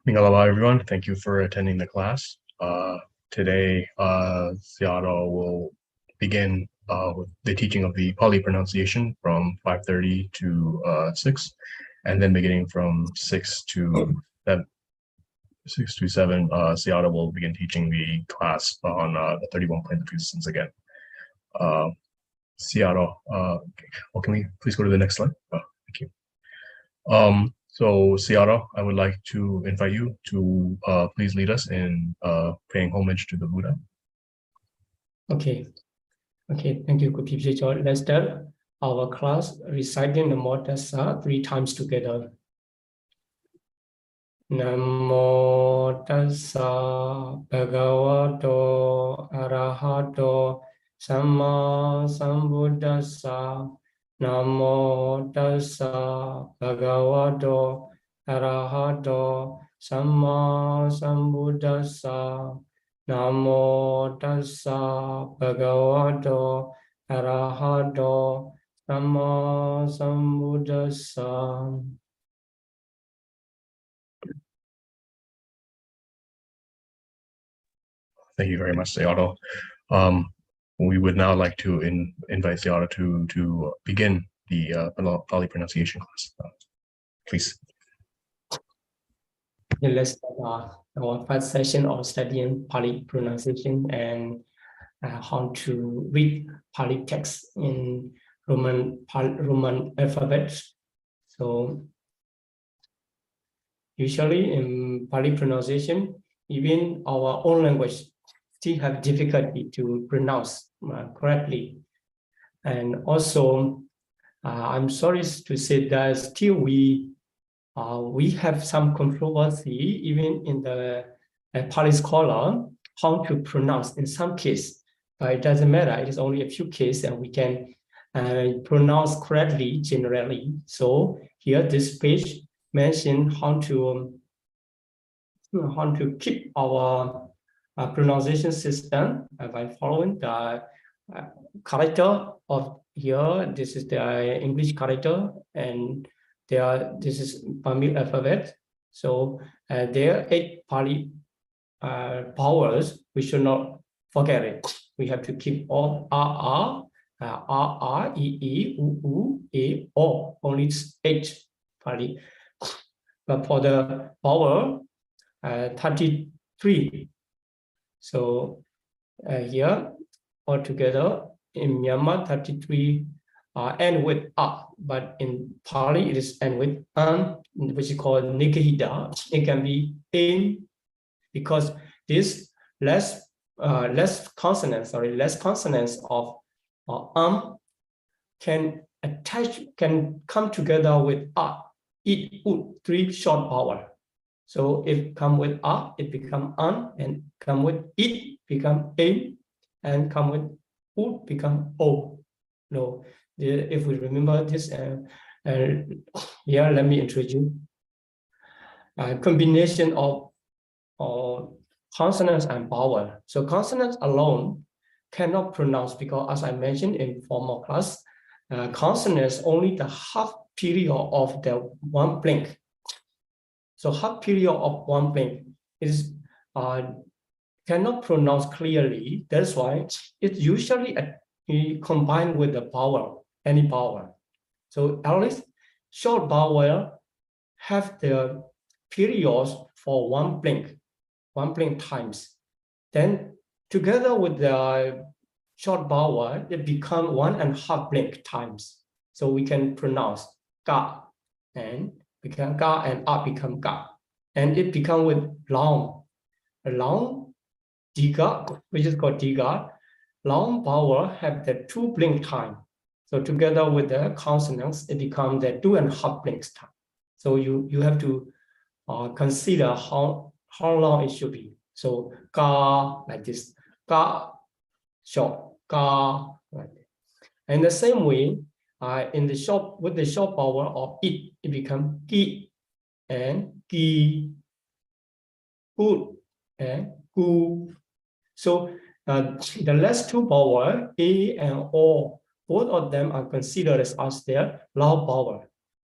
Mingalawa, everyone. Thank you for attending the class. Today, Sayadaw will begin with the teaching of the Pāli pronunciation from 5:30 to 6, and then beginning from 6 to 7, Sayadaw will begin teaching the class on the 31 planes of existence again. Sayadaw, can we please go to the next slide? Thank you. So Sayadaw, I would like to invite you to please lead us in paying homage to the Buddha. Okay, thank you, good teacher. Let's start our class reciting Namo Tassa 3 times together. Namo Tassa Bhagavato Arahato Samma Sambuddhassa. Namo Tassa Bhagavato Arahato Samma Sambuddhassa. Namo Tassa Bhagavato Arahato Samma Sambuddhassa. Thank you very much, Sayadaw. We would now like to invite Sayadaw to begin the Pāli pronunciation class. Please. Let's start our first session of studying Pāli pronunciation and how to read Pāli text in Roman alphabet. So usually in Pāli pronunciation, even our own language still have difficulty to pronounce correctly. And also, I'm sorry to say that still we have some controversy even in the Pāli scholar how to pronounce in some case, but it doesn't matter. It is only a few cases and we can pronounce correctly generally. So here this page mentions how to keep our pronunciation system by following the character of here. This is the English character, and this is Pāli alphabet. So there are 8 Pāli vowels. We should not forget it. We have to keep all R, E, E, U, E, O. Only 8 Pāli. But for the vowel, 33. So here altogether in Myanmar 33 end with A, but in Pāli it is end with an, which is called Nikahita. It can be in because this less consonants of can come together with A, it, U, 3 short vowel. So if come with A, it become an, and come with it, become in, and come with U, become O. No, if we remember this, here let me introduce a combination of consonants and vowel. So consonants alone cannot pronounce because, as I mentioned in former class, consonants only the half period of the one blink. So half period of one blink is cannot pronounce clearly. That's why it's usually combined with the vowel, any vowel. So at least short vowel have the periods for one blink times. Then together with the short vowel, it become 1.5 blink times. So we can pronounce ga and become ga and a become ga, and it become with long diga, which is called diga. Long vowel have the 2 blink time. So together with the consonants, it becomes the 2.5 blinks time. So you have to consider how long it should be. So ga like this, ga short, ga like that. And the same way, with the short vowel of it becomes ki and ki, good and gu. So the last 2 vowels, A and O, both of them are considered as their loud vowel.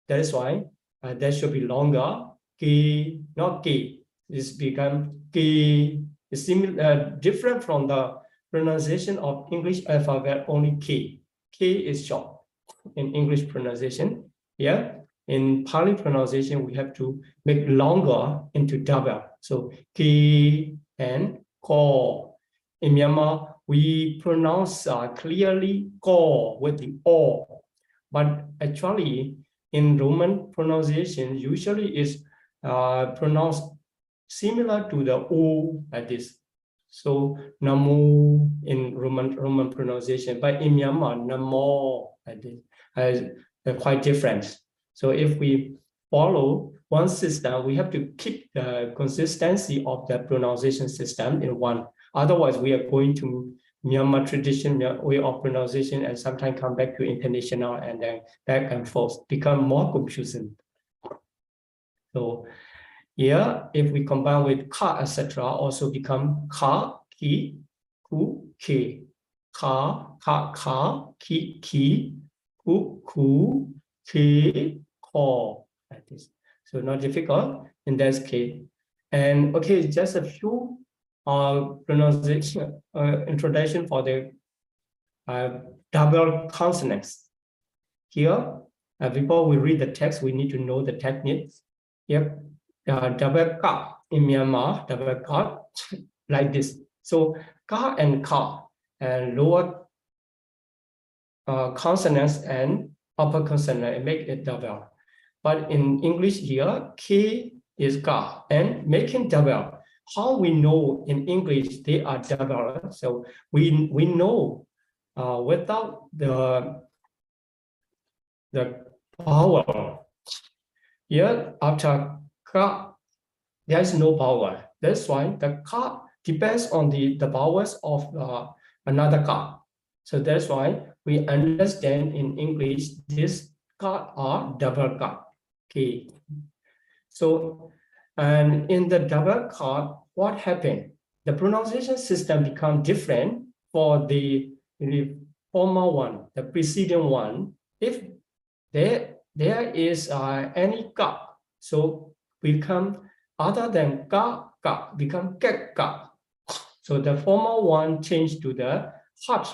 That is why that should be longer. Ki, not ki. It's become ki. It's similar, different from the pronunciation of English alphabet. Only ki. Ki is short in English pronunciation. Yeah. In Pali pronunciation, we have to make longer into double. So ki and ko. In Myanmar, we pronounce clearly ko with the o, but actually in Roman pronunciation, usually is pronounced similar to the o like this. So Namo in Roman pronunciation, but in Myanmar, Namo like this, they're quite different. So if we follow one system, we have to keep the consistency of the pronunciation system in one. Otherwise, we are going to Myanmar tradition way of pronunciation and sometimes come back to international and then back and forth, become more confusing. So here, if we combine with ka, etc., also become ka, ki, ku, ke, ka, ki, ku, ke, ko, like this. So not difficult in that case. And okay, just a few pronunciation introduction for the double consonants. Here, before we read the text, we need to know the techniques. Yep, double ka in Myanmar, double ka like this. So ka and ka and lower consonants and upper consonant make it double. But in English here, k is ka and making double. How we know in English they are double? So we know without the vowel. Here after ka, there is no vowel. That's why the ka depends on the vowels of another ka. So that's why we understand in English this ka are double ka. Okay. So and in the double ka, what happened? The pronunciation system become different for the former one, the preceding one. If there is any ka, so become other than ka, become kek ka. So the former one changed to the hard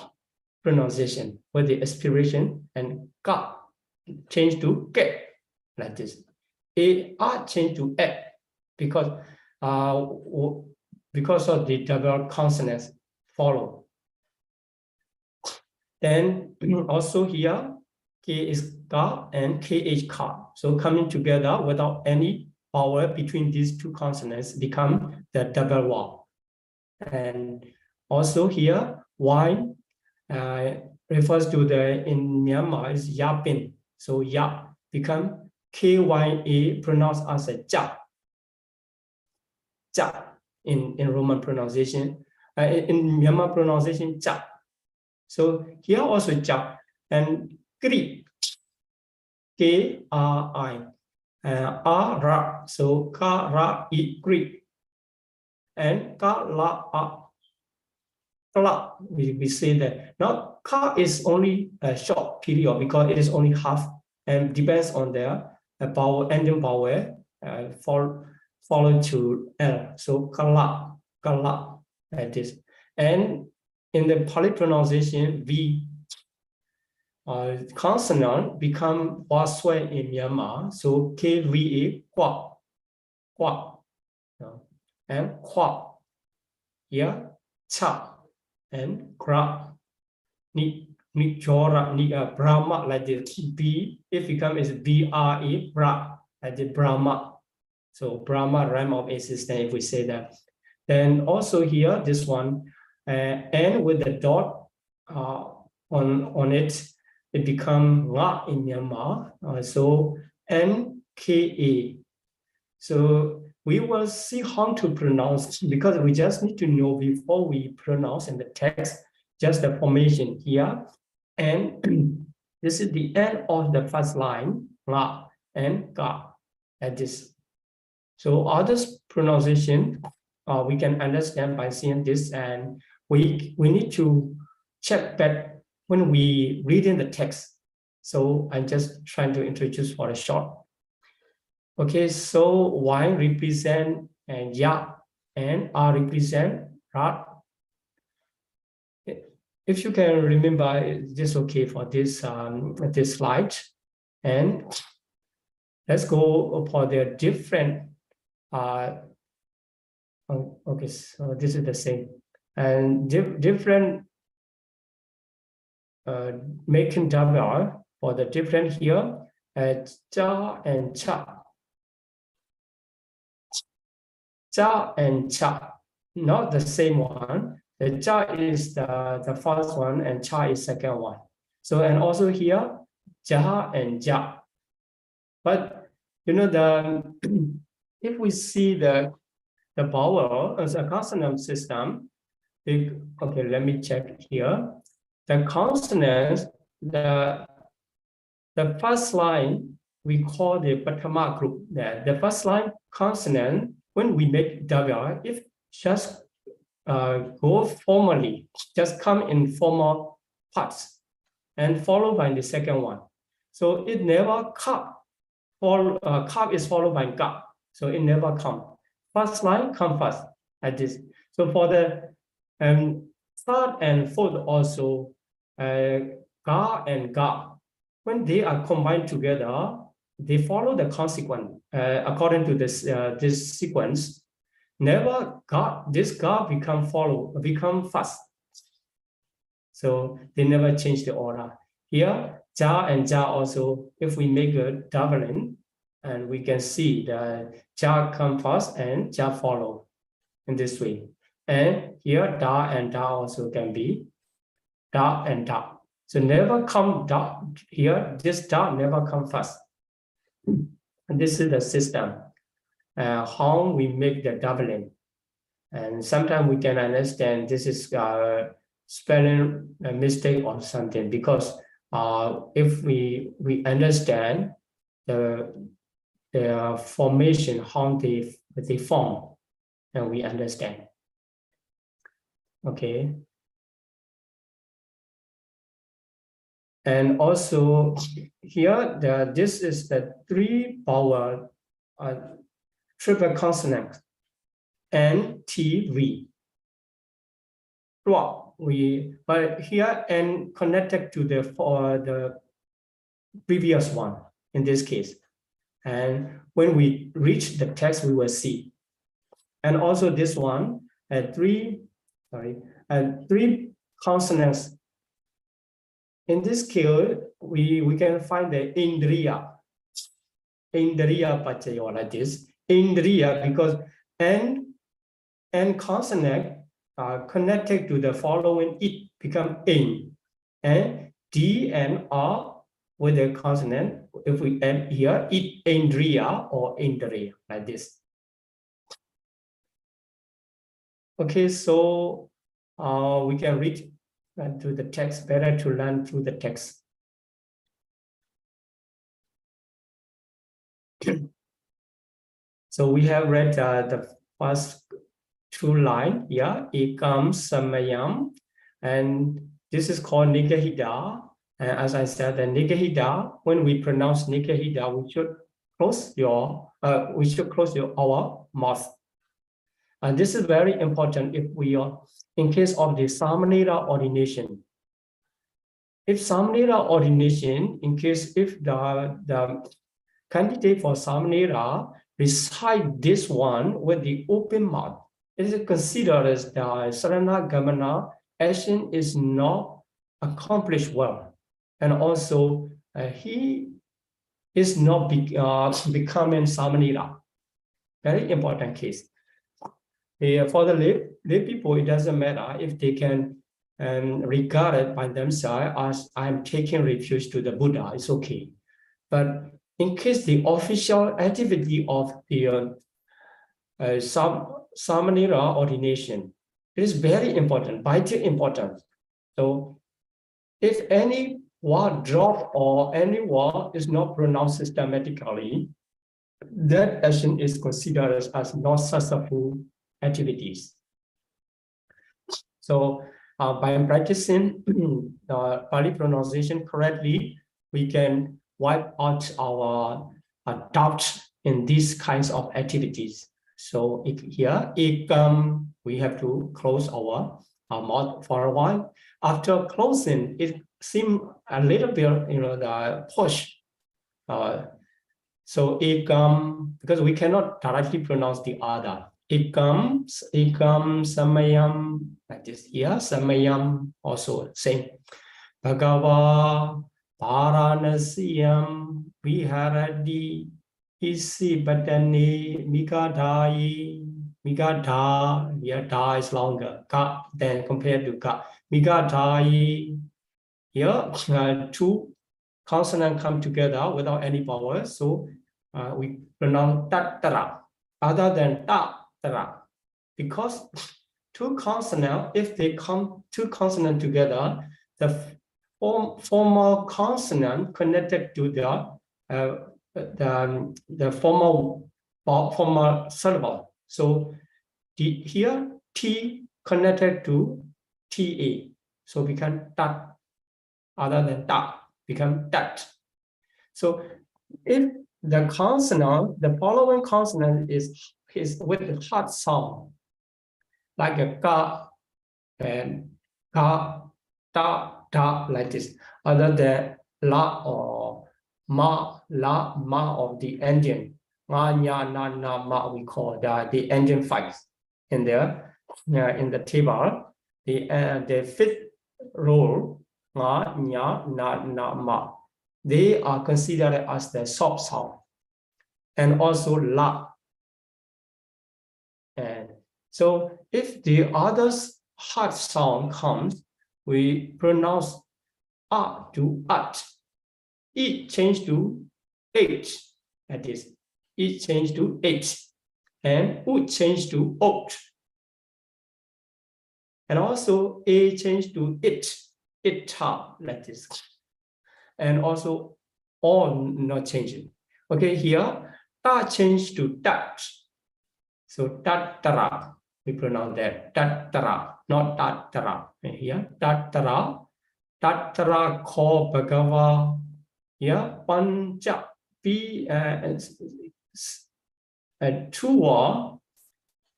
pronunciation with the aspiration, and ka changed to kek like this. A changed to e because of the double consonants follow. Then also here, k is ka and kh ka. So coming together without any vowel between these two consonants become the double vowel. And also here, y refers to the in Myanmar is yapin. So ya become kya pronounced as a ja. Ja in Roman pronunciation, in Myanmar pronunciation ja. So here also ja and kri, k-r-i, ra, so ka ra i kri, and ka la a kla. We say that now ka is only a short period because it is only half and depends on the vowel ending vowel followed to L. So kala like this. And in the Pali pronunciation, V consonant become waswe in Myanmar. So KVA kwa, and kwa, here cha and gra, ni chora ni Brahma like this. B if become is BRA bra like the Brahma. So Brahma rhyme of existence, if we say that. Then also here, this one, and with the dot on it, it become nga in Myanmar. So NKA. So we will see how to pronounce because we just need to know before we pronounce in the text, just the formation here. And this is the end of the first line, nga and ka, at this. So others pronunciation, we can understand by seeing this, and we need to check back when we read in the text. So I'm just trying to introduce for a short. Okay, so Y represent and Ya, and R represent Rat. If you can remember, it's just okay for this this slide. And let's go for the different. Okay, so this is the same, and different making WR for the different here, Cha and Cha. Cha and Cha, not the same one. The Cha is the first one and Cha is second one. So, and also here, Ja and Ja. But you know, if we see the vowel as a consonant system, okay, let me check here. The consonants, the first line we call the Paṭamā group. The first line consonant, when we make WR, if just go formally, just come in formal parts and followed by the second one. So it never cup. Cup is followed by ga, so it never come. First line come first, like this. So for the third and fourth also, ga and ga, when they are combined together, they follow the consequence according to this sequence. Never ga, this ga become fast. So they never change the order. Here, Ja and Ja also, if we make a doubling, and we can see the Ja come first and Ja follow in this way. And here, Da and Da also can be Da and Da. So never come Da here, this Da never come first. And this is the system, how we make the doubling. And sometimes we can understand this is spelling a mistake or something, because if we understand the formation, how they form, and we understand. Okay. And also here, this is the 3 vowel triple consonant, N, T, V. But here N connected to the previous one in this case. And when we reach the text, we will see. And also this one, 3 consonants. In this case, we can find the Indriya Pachayo like this. Indriya, because N consonant connected to the following it become in, and D and R with the consonant, if we add here, it Indriya or Indriya like this. Okay, so we can read to the text, better to learn through the text. So we have read the first 2 lines, yeah, Ekam Samayam, and this is called Nikahida. And as I said, the Nikahida, when we pronounce Nikahida, we should close our mouth. And this is very important if we are in case of the Samanera ordination. If Samanera ordination, in case if the candidate for Samanera recite this one with the open mouth, it is considered as the Saranagamana action is not accomplished well. And also he is not becoming Samanera. Very important case. For the lay people, it doesn't matter if they can regard it by themselves as I'm taking refuge to the Buddha, it's okay. But in case the official activity of the Samanera ordination, it is very important, vital important. So if any word drop or any word is not pronounced systematically, that action is considered as not successful activities. So By practicing Pali pronunciation correctly, we can wipe out our doubts in these kinds of activities. So here, we have to close our mouth for a while. After closing, it seems a little bit, the push. So because we cannot directly pronounce the other. Ikam, samayam, like this here, samayam, also same. Bhagava, Paranasiyam, Viharadi, Isi Badani, Migadai, Migada, here da is longer, ka, then compared to ka. Migadai, here, two consonants come together without any vowel, so we pronounce tattara, other than ta-tara, because two consonants, if they come two consonants together, the formal consonant connected to the formal syllable. So here T connected to TA, so become tat, other than ta, become tat. So if the consonant, the following consonant is with the hard sound, like a ka and ka, ta, ta, like this, other than la or ma, la, ma of the engine, ma, nya, na, na, ma, we call the engine fights in there, in the table, the fifth row, ma, nya, na, na, ma, they are considered as the soft sound, and also la. And so if the other hard sound comes, we pronounce a to at. It change to h, that is, it change to h, and u change to ot. And also a change to ita, like this. And also all not changing. Okay, here ta change to tat. So tattara, we pronounce that tattara, not tattara. And here tattara, tattara ko bhagava. Here pancha p two are,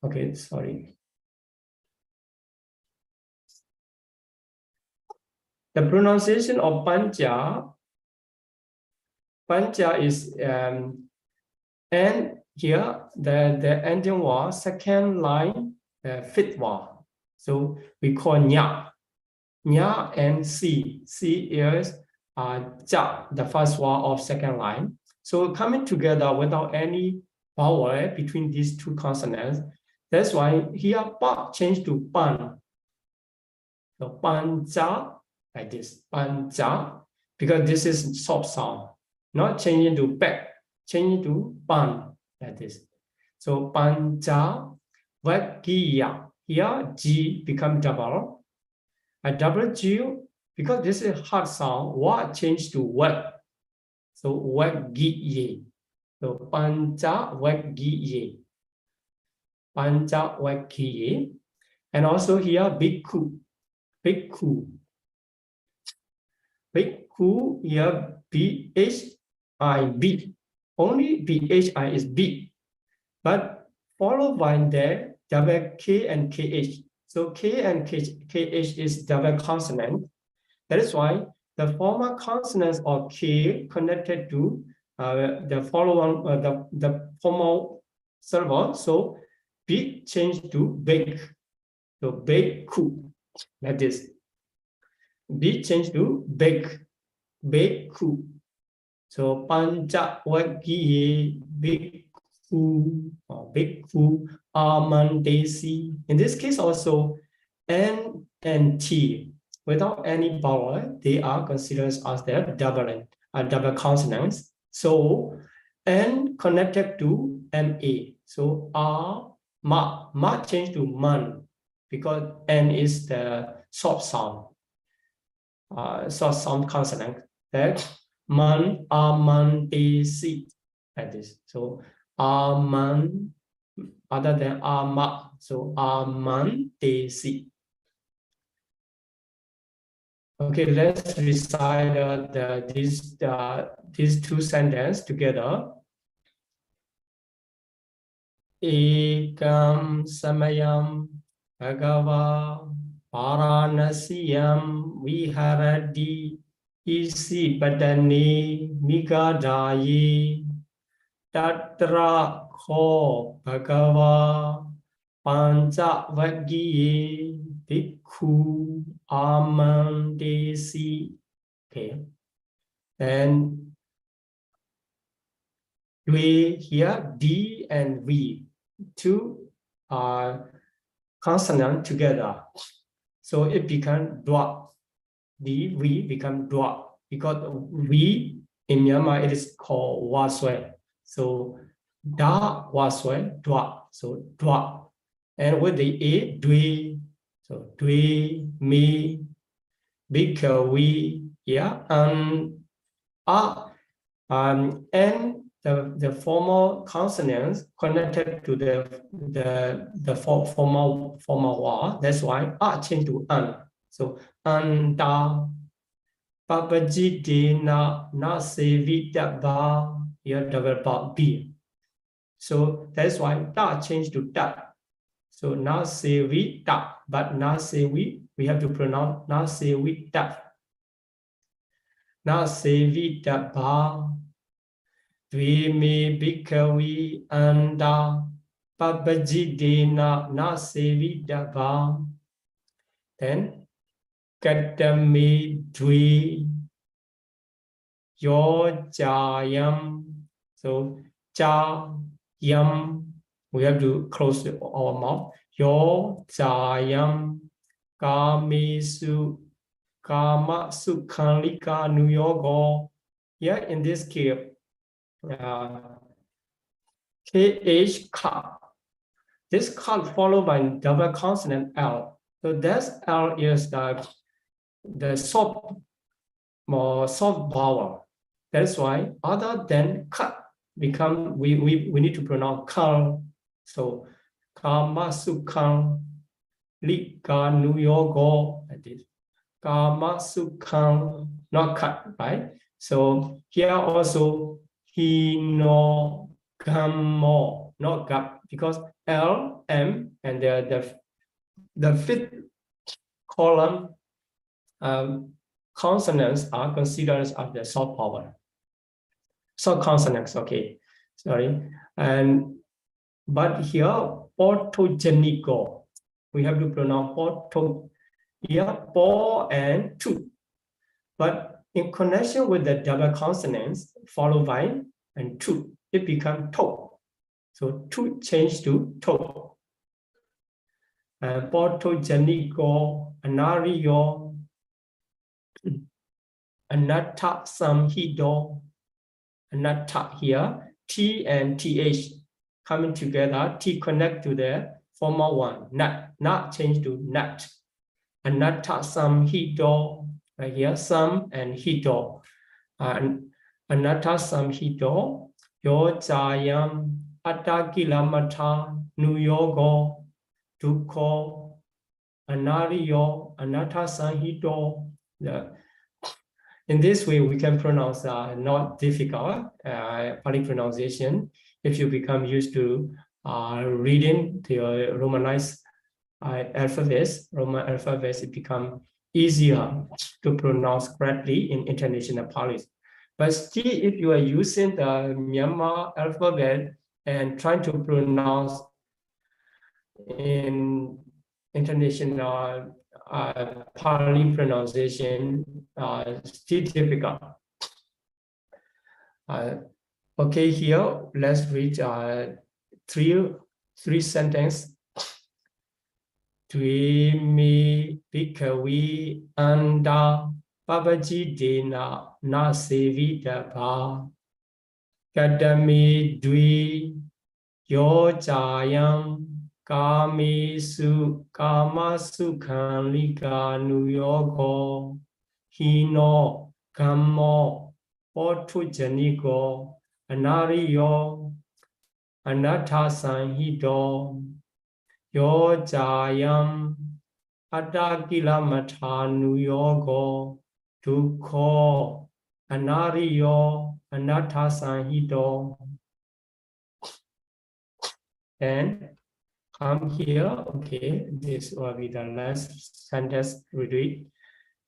okay, sorry. The pronunciation of pancha is and here the ending was second line, fifth one. So we call nya and c is ja, the first one of second line. So coming together without any vowel between these two consonants. That's why here pa changed to pan. So pancha, like this, pancha, because this is soft sound, not changing to back, changing to pan, like this. So pancha, vakiya, here G become double. A double G, because this is hard sound, what changed to what? So vakiye. So pancha vakiye. Pancha vakiye. And also here bhikkhu. Bhikkhu. Bhikkhu here B-H-I-B. Only B-H-I is B. But followed by there double K and KH. So K and KH is double consonant. That is why the former consonants of K connected to the following the formal syllable. So B changed to big. So bhikkhu, like this. B changed to big, bhikkhu. So pancha vakiye bhikkhu or bhikkhu amandesi. In this case also N and T without any vowel, they are considered as their double consonants. So N connected to MA. So ma changed to man because N is the soft sound. Soft sound consonant. That man, amandesi, like this. So aman, other than ama, so amandesi. Okay, let's recite these two sentences together. Ekam samayam bhagava paranasiyam viharati isi padani migadayi tatra kho bhagava panca vagiye bhikkhu amandesi. Okay, and we here D and V, two consonant together, so it become dwa. D V become dwa because V in Myanmar it is called waswe. So da waswe dwa, so dwa, and with the A dwe, so dwe me bhikkhave, yeah, and the formal consonants connected to the formal wa. That's why change to an. So anta papajidena na sevitaba, here double part B. So that's why ta change to ta. So na sevita, but na sevi we have to pronounce na sevita. Na sevita ba. Dvime bhikkhave anda papajidena na sevitaba. Then katame dve yo jayam. So ja yam, we have to close our mouth. Yo jayam kamesu kama sukhalika nuyogo. Yeah, in this case, KH ka. This ka followed by double consonant L. So that's L is the soft vowel. That's why other than cut become we need to pronounce kal. So kama sukhan lika nuyogo, like this. Kama sukhan, not cut, right? So here also hino gammo, not gap, because L, M, and the fifth column consonants are considered as the soft vowel. So consonants, okay, sorry. But here orthogenico, we have to pronounce ortho, here po and tu. But in connection with the double consonants followed by and tu, it becomes to. So tu change to to. Orthogenico, anario, anatta samhido, anatta here, T and TH coming together, T connect to the former one, not change to nat. Anatta samhido, right here, sam and hido. Anatta samhido, yo jayam, attakilamata, nuyogo, dukho, anariyo, anatta samhido. In this way, we can pronounce not difficult Pali pronunciation. If you become used to reading the Romanized alphabets, Roman alphabets, it become easier to pronounce correctly in international Pali. But still, if you are using the Myanmar alphabet and trying to pronounce in international Pali pronunciation, still difficult. Okay, here let's read three sentences. Dvime bhikkhave anda papajidena na sevitaba. Kadame dve yo jayam kamesu kamasukhan lika nuyogo hino gammo orthogenico anariyo anatta sanhido yo jayam Atakila matanu yogo dukho anariyo anatasanhito. And come here. Okay, this will be the last sentence we read.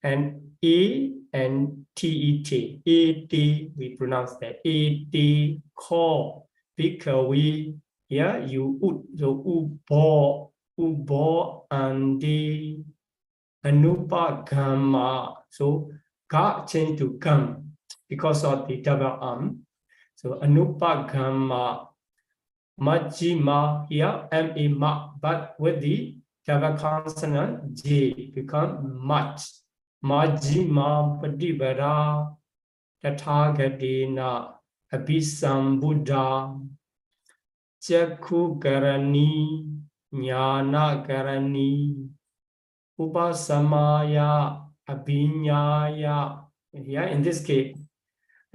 And E and T-E-T. E-T, we pronounce that. E-T, ko, bhikkhave. Here you ut, so ubo, andi, anupagama. So ga change to gam because of the double So anupagama. Majjhima, here M-A ma, but with the double consonant J become much. Majjhima Paṭivedha Tathagatina Abhisambuddha Chakku Karani Jnana Karani Upasamaya Abhiññāya. Here in this case,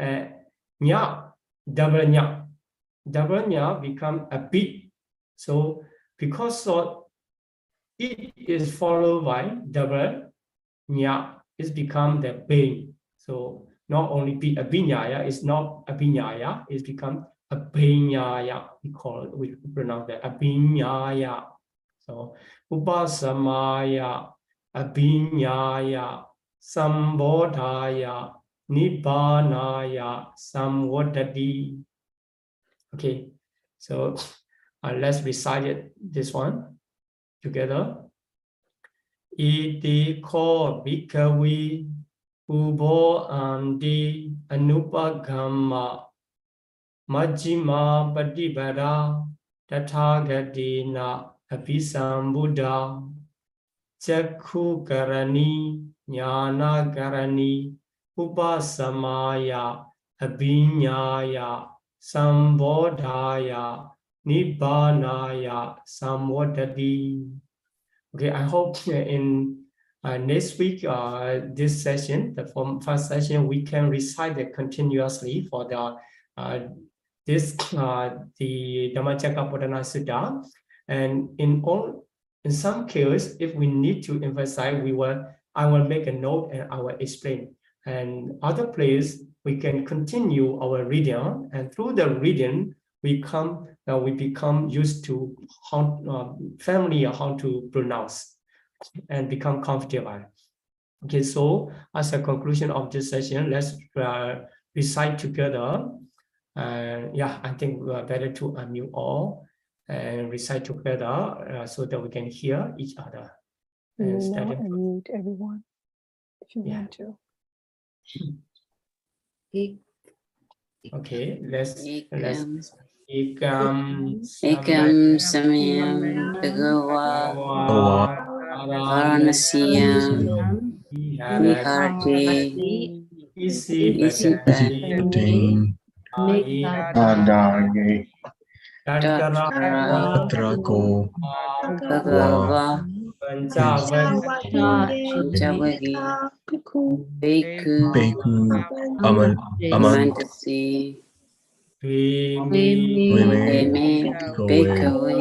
nya, double nya. Double nya become a bit. So because of it is followed by double nya, it's become the pain. So not only be abhiññāya, it's not abhiññāya, it's become abhiññāya. We pronounce that abhiññāya. So upasamaya abhiññāya sambodhaya nibbānaya samvodhati. Okay, so let's recite this one together. Iti ko bhikkhave ubo andi anupagama majjhima paṭivedha tathagatina abhisambuddha chakku karani jnana karani upasamaya abhiññāya sambodhaya nibbānaya samvodhati. Okay, I hope in next week, this session, the first session, we can recite it continuously for the the Dhammacakkappavattana Sutta. And in some cases, if we need to emphasize, I will make a note and I will explain. And other place, we can continue our reading, and through the reading, we become used to how familiar how to pronounce and become comfortable. Okay, so as a conclusion of this session, let's recite together. Yeah, I think we are better to unmute all and recite together so that we can hear each other. We will now unmute everyone if you want to. Okay, let's Ekam Samayam Bhagava Varanasiyam Viharte Isipati Adage Tattara Atrako Bhagava Pancavagi Bhikkhu Amantasi Vime Bhikkave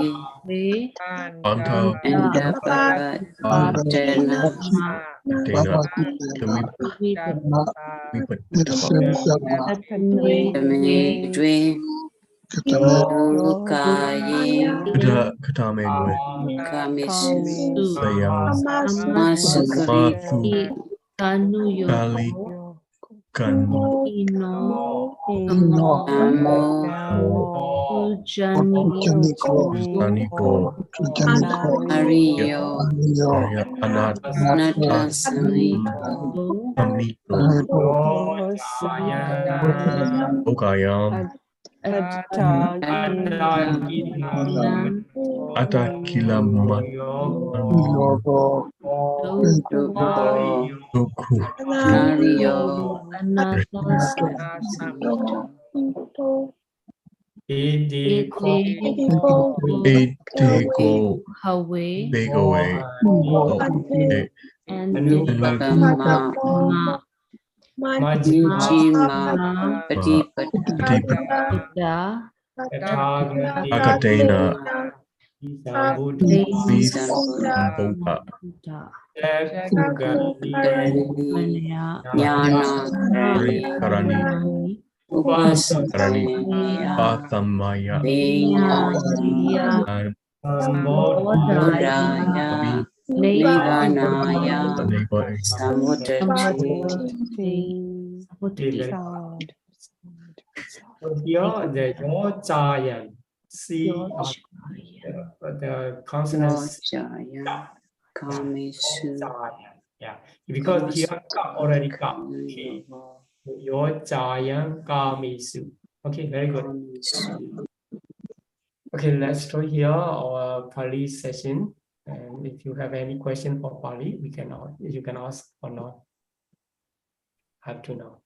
Anta Pattana Dena Dve Dukaye Katame Kamisu Sayam Masukri Pāḷi Kanu Namo Taniko Ariyo Anatta Samito Okayam Atakilamat Doku Ariyo Samito Eteko Begaway Anupagama Majjhima Paṭipatti Akatena So here the your giant see the consonants. Yeah, because here already got okay. Your giant kamisu. Okay, very good. Okay, let's start here our Pāļi session. And if you have any question for Pāļi, you can ask or not. Have to know.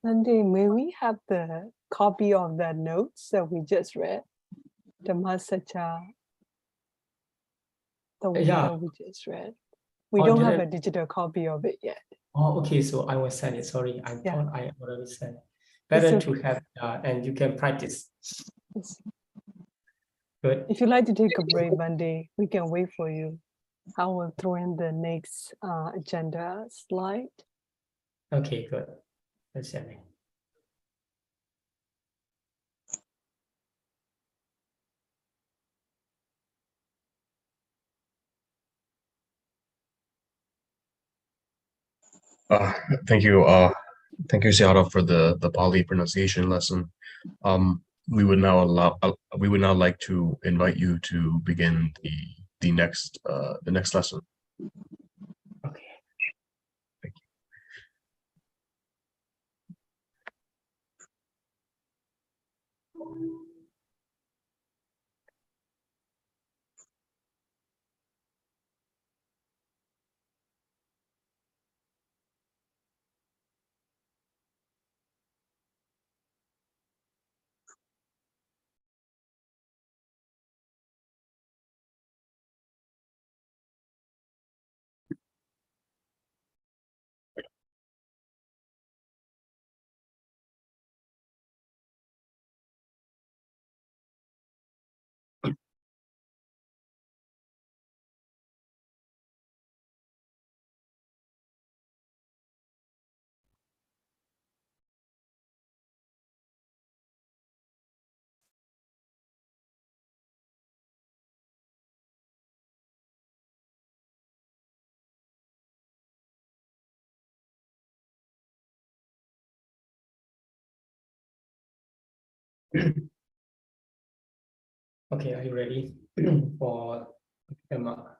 Nandi, may we have the copy of the notes that we just read? The Masacha, the one that we just read. We don't have a digital copy of it yet. Oh, okay. So I will send it. Sorry, I thought I already sent. Better to have, and you can practice. Yes. Good. If you like to take a break Monday, we can wait for you. I will throw in the next agenda slide. Okay, good. Let's see. Thank you. Thank you, Sayadaw, for the Pāļi pronunciation lesson. We would now like to invite you to begin the next lesson. Okay. Thank you. Okay, are you ready for Emma?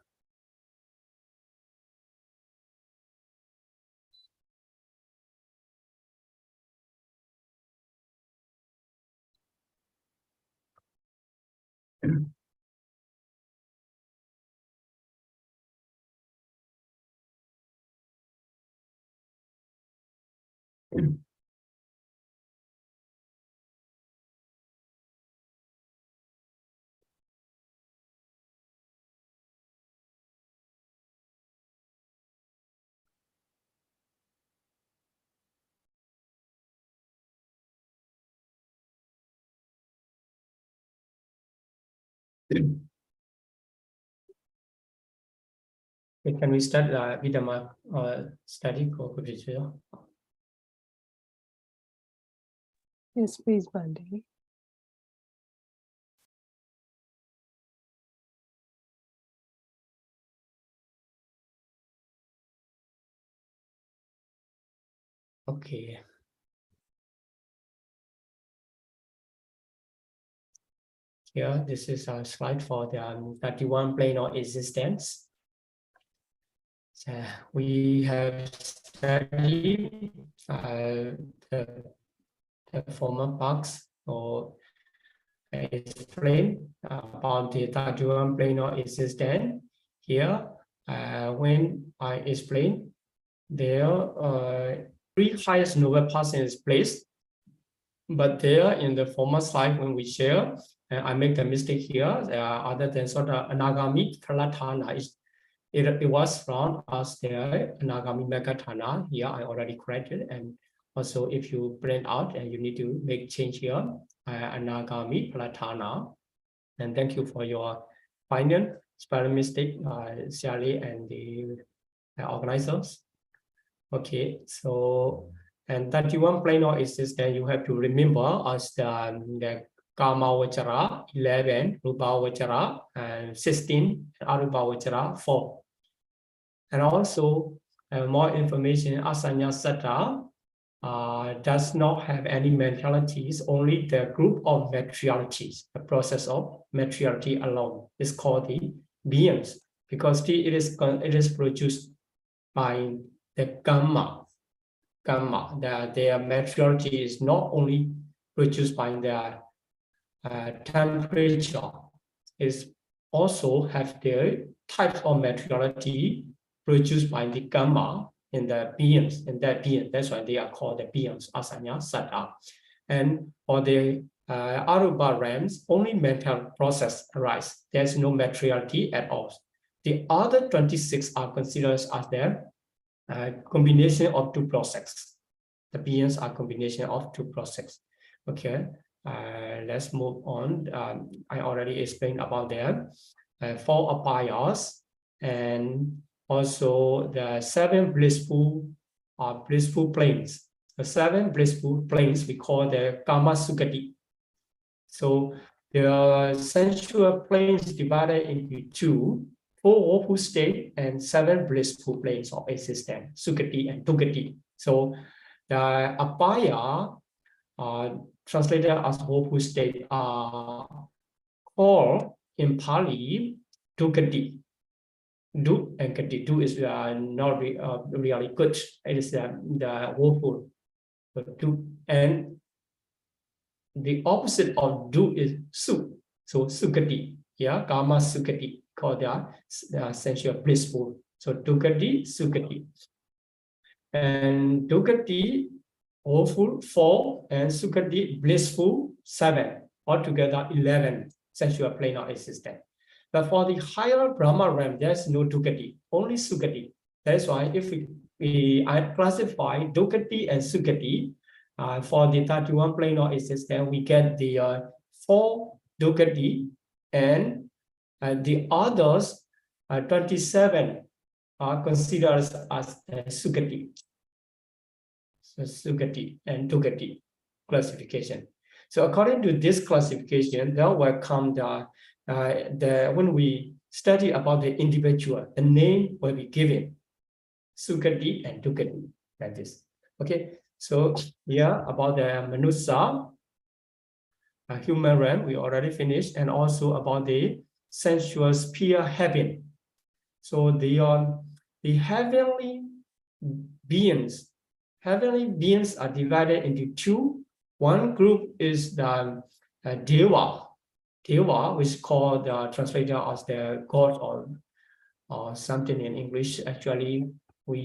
Can we start Abhidhamma study or literature? Yes, please, Bandi. Okay. Here, this is a slide for the 31 plane of existence. So we have studied the former parts or explain about the 31 plane of existence. Here, when I explain, there three highest noble person is placed, but there in the former slide when we share, I make the mistake here. Other than sort of Anagami Kalatana, it was from us there Anagami Megatana. Here I already corrected, and also if you print out and you need to make change here, Anagami Kalatana. And thank you for your final experimist, Pāḷi and the organizers. Okay, so and 31 plane of existence you have to remember as the Kama Vachara 11, Rupa Vachara and 16, Arupa Vachara 4. And also more information, Asanya Satta does not have any materialities, only the group of materialities. The process of materiality alone is called the beings, because it is produced by the karma. Their materiality is not only produced by their temperature, is also have their types of materiality produced by the karma in the beings, in that being. That's why they are called the beings, asanya satta. And for the arupa realms, only mental process arise. There's no materiality at all. The other 26 are considered as their combination of two processes. The beings are combination of two processes. Okay, let's move on. I already explained about them. 4 apayas and also the 7 blissful planes. The 7 blissful planes we call the Kama Sukati. So the sensual planes divided into 2, 4 woeful state and 7 blissful planes of existence, Sukati and Dukati. So the apaya translated as woeful state are called in Pāļi Dukati. Du and Kati. Du is not really good. It is the woeful. Du, and the opposite of Du is Su. So Sukati. Yeah, Kama Sukati, called the sensual blissful. So Dukati, Sukati. And Dukati, woeful 4, and Sukati, blissful 7. Altogether 11 sensual plane of existence. But for the higher Brahma realm, there's no Dukati, only Sukati. That's why if we classify Dukati and Sukati, for the 31 plane of existence, we get the 4 Dukati and the others 27 are considered as Sukati. So Sukati and Dukati classification. So according to this classification, there will come when we study about the individual, the name will be given Sukati and Dukati, like this. Okay, so here about the Manusa, human realm, we already finished, and also about the sensual sphere heaven. So the heavenly beings are divided into 2. One group is the Deva, which is called translated as the God or something in English. Actually, what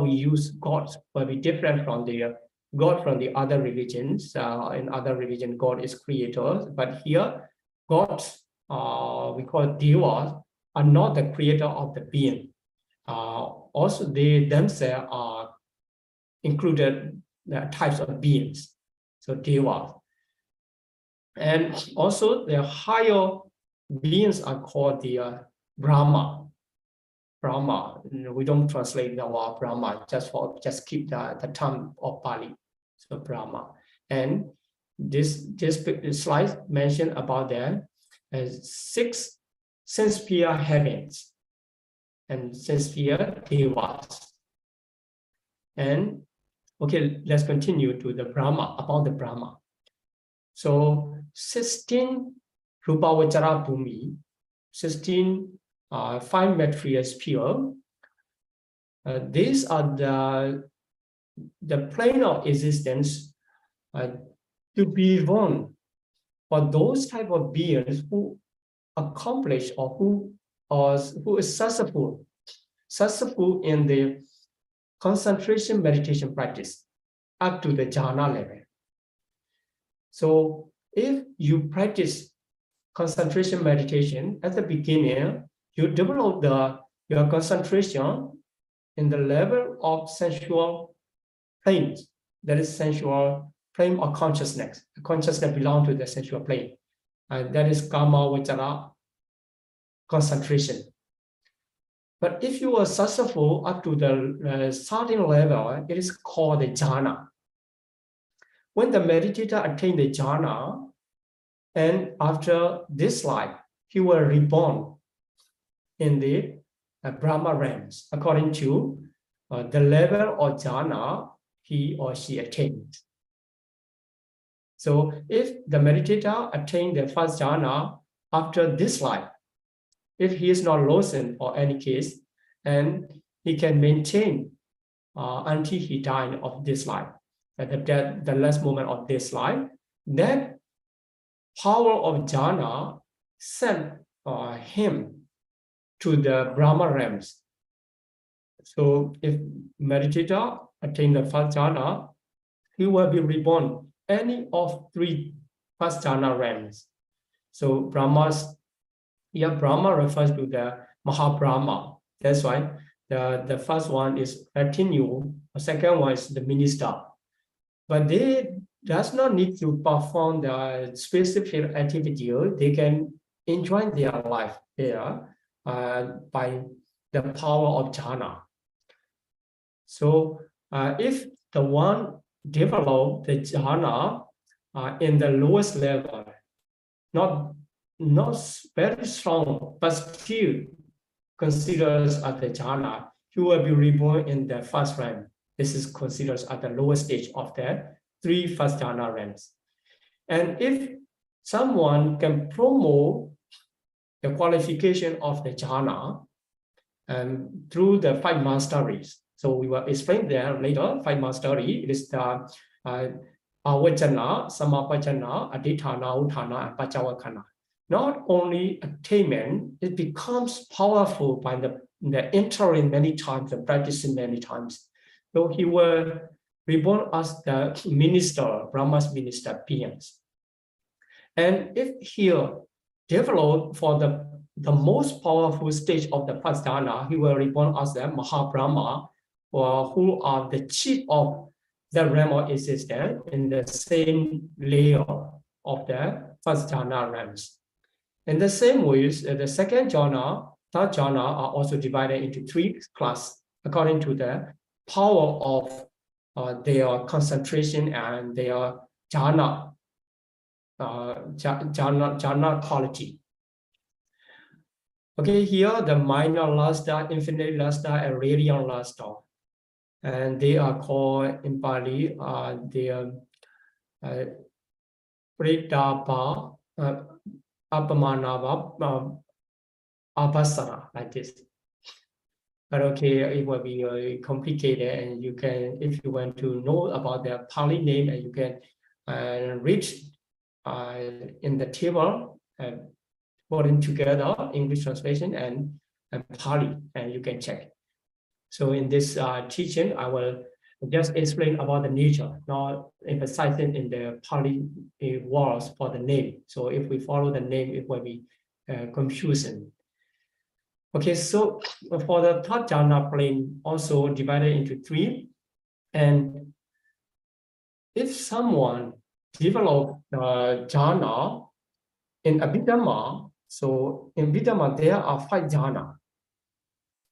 we use God will be different from the God from the other religions. In other religion, God is creator, but here, gods, we call Devas, are not the creator of the being. Also, they themselves are included the types of beings, so Devas. And also the higher beings are called the Brahma. We don't translate the word Brahma, just keep the term of Pāļi, so Brahma. And this slide mentioned about them as 6 sense-sphere heavens and sense-sphere Devas. And okay, let's continue to the Brahma, about the Brahma. So 16 Rupa Vachara Bhumi, 16 5 material sphere. These are the plane of existence to be born for those type of beings who accomplish or who is successful in the concentration meditation practice up to the jhana level. So if you practice concentration meditation at the beginning, you develop your concentration in the level of sensual planes. That is sensual plane of consciousness. The consciousness belongs to the sensual plane. that is Kama Vachara concentration. But if you are successful up to the certain level, it is called the jhana. When the meditator attains the jhana, and after this life, he will reborn in the Brahma realms according to the level of jhana he or she attains. So if the meditator attains the first jhana after this life, if he is not loosened for any case, and he can maintain until he died of this life, at the last moment of this life, that power of jhana sent him to the Brahma realms. So if meditator attain the first jhana, he will be reborn any of 3 first jhana realms. So Brahmas, Brahma refers to the Mahabrahma. That's why the first one is retinue, the second one is the minister. But they does not need to perform the specific activity. They can enjoy their life there by the power of jhana. So if the one develop the jhana in the lowest level, not very strong, but still considers as the jhana, he will be reborn in the first realm. This is considered at the lowest stage of the 3 first jhana realms. And if someone can promote the qualification of the jhana through the 5 masteries, so we will explain there later. 5 mastery, it is the Avajana, Samapajana, Adhitthana, Utthana, and Pacavakkhana. Not only attainment, it becomes powerful by the entering many times and practicing many times. So he will reborn as the minister, Brahma's minister beings. And if he develop for the most powerful stage of the first jhana, he will reborn as the Mahabrahma, or who are the chief of the realm of existence in the same layer of the first jhana realms. In the same ways, the second jhana, third jhana are also divided into 3 classes according to the power of their concentration and their jhana quality. Okay, here the minor lustre, infinite lustre, and radiant lustre. And they are called in Pāļi, Pritapa, Apamanava, Abhasara, like this. But okay, it will be complicated, and you can, if you want to know about the Pāļi name, and you can read in the table, putting together English translation and Pāļi, and you can check. So in this teaching, I will just explain about the nature, not emphasizing in the Pāļi words for the name. So if we follow the name, it will be confusing. Okay, so for the third jhana plane, also divided into 3. And if someone develop jhana in Abhidhamma, so in Abhidhamma, there are 5 jhana.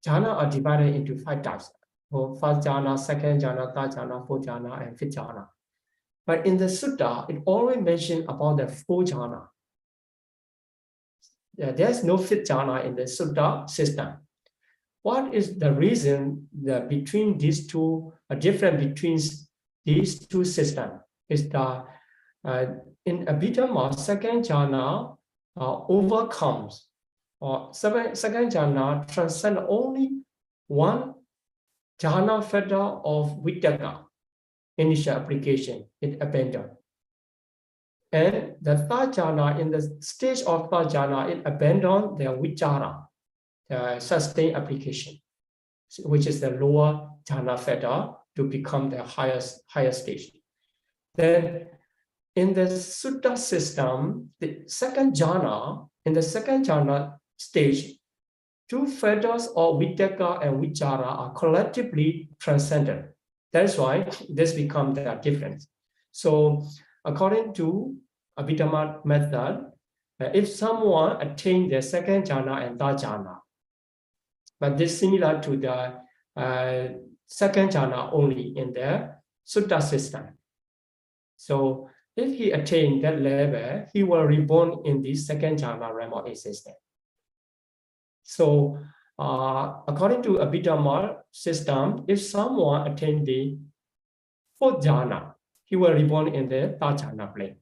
Jhana are divided into 5 types. So first jhana, second jhana, third jhana, fourth jhana, and fifth jhana. But in the sutta, it always mentioned about the 4 jhana. There's no fifth jhana in the sutta system. What is the reason that between these two, a difference between these 2 systems? Is that in Abhidhamma, second jhana overcomes, or second jhana transcends only 1 jhana fetter of vitakka, initial application, it abandoned. And the third jhana, in the stage of third jhana, it abandoned the vichara, the sustained application, which is the lower jhana fetter, to become the highest stage. Then in the sutta system, the second jhana, in the second jhana stage, 2 fetters of vitakka and vichara are collectively transcended. That's why this becomes the difference. So according to Abhidhamma method, if someone attained the second jhana and third jhana, but this is similar to the second jhana only in the Sutta system. So if he attained that level, he will reborn in the second jhana realm of existence. So according to Abhidhamma system, if someone attained the fourth jhana, he will reborn in the third jhana plane.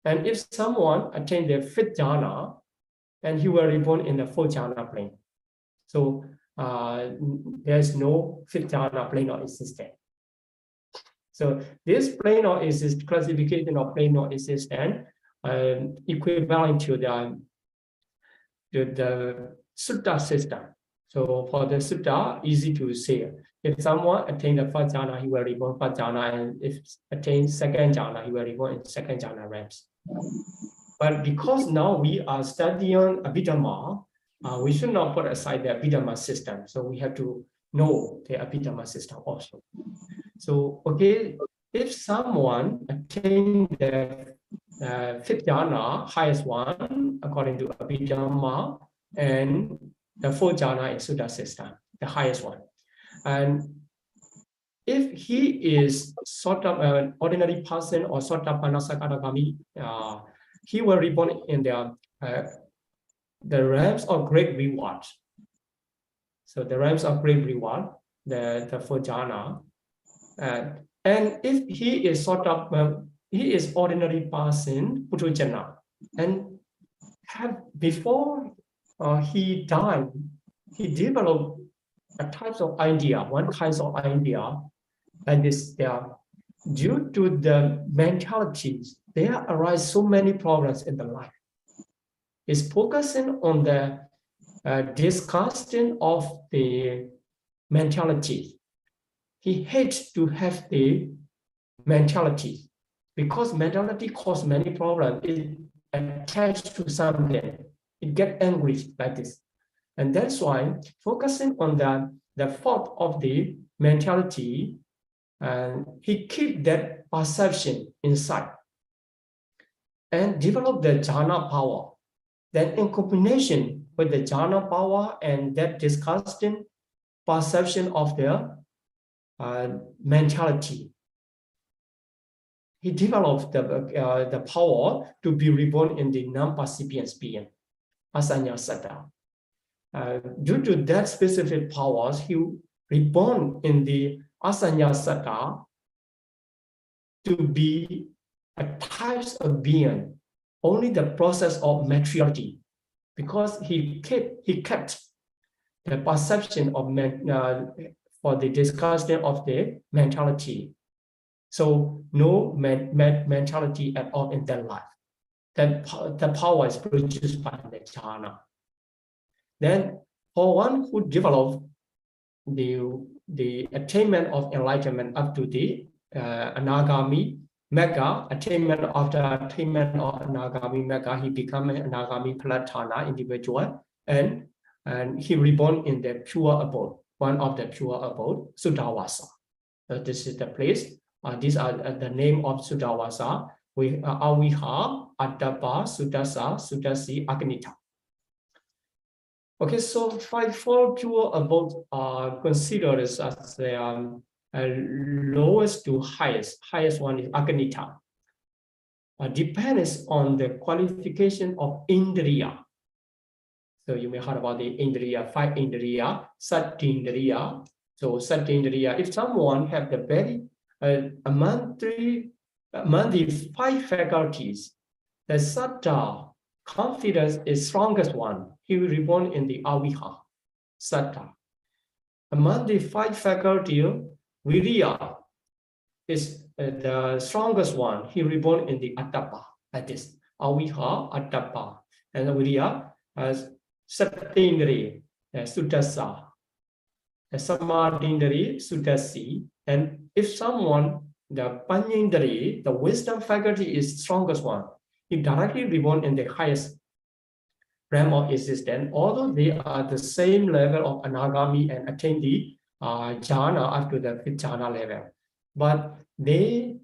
And if someone attained the fifth jhana, then he will reborn in the fourth jhana plane. So there's no fifth jhana plane of existence. So this plane of existence, classification of plane of existence, equivalent to the Sutta system. So for the Sutta, easy to say. If someone attained the first jhana, he will reborn first jhana, and if attained second jhana, he will reborn in second jhana realms. But because now we are studying Abhidhamma, we should not put aside the Abhidhamma system. So we have to know the Abhidhamma system also. So, okay, if someone attained the fifth jhana, highest one, according to Abhidhamma, and the fourth jhana in Sutta system, the highest one. And if he is sort of an ordinary person or sort of Panasakadagami, he will reborn in the realms of great reward. So the realms of great reward, the fourth jhana. And if he is sort of, he is ordinary person, Puthujjana, and before he died, he developed a type of idea, one kind of idea, and this due to the mentalities, there arise so many problems in the life. It's focusing on the disgusting of the mentality. He hates to have the mentality because mentality causes many problems. It attached to something. It gets angry like this. And that's why focusing on the fault of the mentality, he keep that perception inside and develop the jhana power. Then in combination with the jhana power and that disgusting perception of their mentality, he developed the power to be reborn in the non-percipient being, asanya satta. Due to that specific powers, he reborn in the asanya satta to be a types of being, only the process of maturity, because he kept the perception of for the discussion of the mentality. So no mentality at all in their life. Then the power is produced by the jhana. Then for one who developed the attainment of enlightenment up to the anagami mega, attainment after attainment of anagami mega, he become an anagami palatana individual, and he reborn in the pure abode, one of the pure abode, Suddhavasa. This is the place. These are the name of Suddhavasa. We Aviha, Adapa, Suddhasa, Suddhasi, Agnita. Okay, so four pure abodes are considered as the lowest to highest. Highest one is Agnita. Depends on the qualification of Indriya. So you may heard about the Indriya, 5 Indriya, Sattindriya. So Sattindriya, if someone have the very among the 5 faculties, the Satta, confidence is strongest one. He will reborn in the Aviha, Satta. Among the 5 faculties, Viriya is the strongest one. He reborn in the Attapa, like this. Aviha, Attapa. And Viriya as Sattindri, Suddhasa. Samadhindri, Suddhasi. And if someone, the Paññādhikālaṅkāra, the wisdom faculty is strongest one, he directly reborn in the highest realm of existence, although they are the same level of anagami and attain the jhana up to the 5th jhana level. But they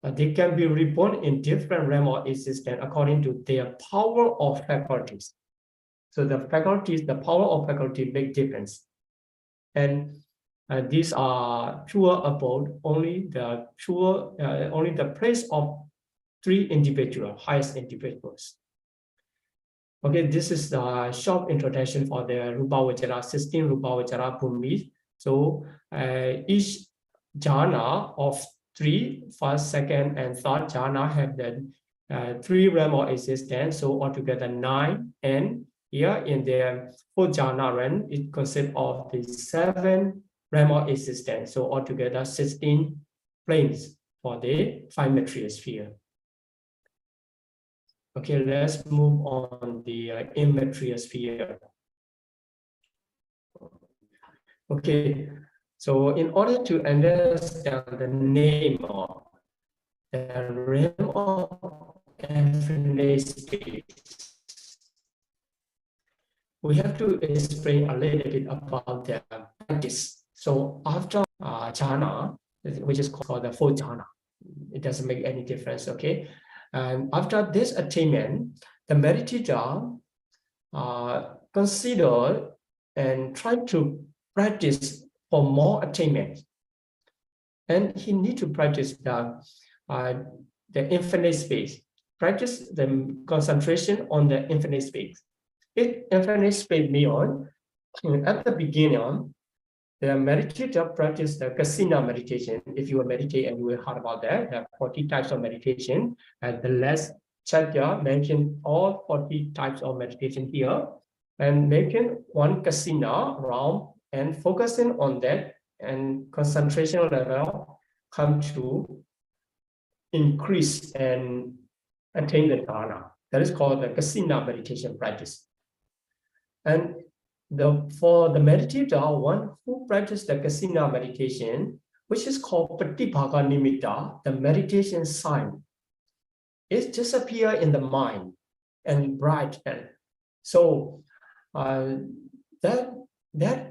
they can be reborn in different realm of existence according to their power of faculties. So the faculties, the power of faculty make difference. And these are pure abode, only the place of 3 individuals, highest individuals. Okay, this is the short introduction for the Rupavajara, 16 Rupavajara Bhumi. So each jhana of 3, first, second, and third jhana have the 3 realm of existence. So altogether 9. And here in the 4th jhana realm, it consists of the 7 realm of existence. So altogether 16 planes for the 5 material sphere. Okay, let's move on the immaterial sphere. Okay, so in order to understand the name of the realm of infinite space, we have to explain a little bit about the practice. So after jhana, which is called the 4th jhana, it doesn't make any difference, okay? And after this attainment, the meditator consider and try to practice for more attainment. And he need to practice the infinite space. Practice the concentration on the infinite space. If infinite space means, at the beginning, the meditator practice the kasina meditation. If you will meditate, and you will heard about that, there are 40 types of meditation. And the last chapter mentioned all 40 types of meditation here. And making one kasina round and focusing on that, and concentration level come to increase and attain the dharana. That is called the kasina meditation practice. And for the meditator, one who practices the kasina meditation, which is called Paṭipaka nimitta, the meditation sign, it just appear in the mind and bright. And so that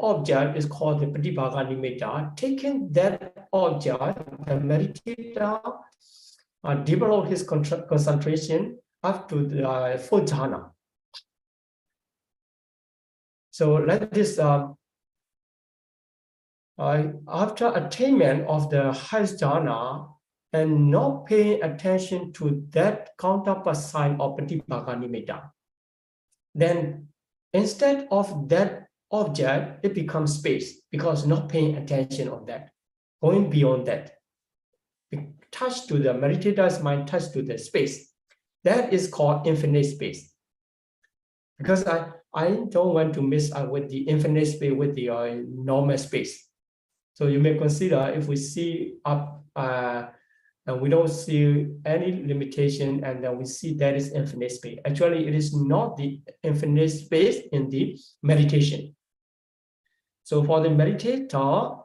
object is called the Paṭipaka nimitta. Taking that object, the meditator develop his concentration up to the 4th jhana. So like this, after attainment of the highest jhana and not paying attention to that counterpart sign of Paṭipaka nimitta, then instead of that object, it becomes space, because not paying attention on that, going beyond that. Touch to the meditator's mind, touch to the space. That is called infinite space. Because I don't want to mix up with the infinite space with the normal space. So you may consider if we see up and we don't see any limitation, and then we see that is infinite space. Actually, it is not the infinite space in the meditation. So for the meditator,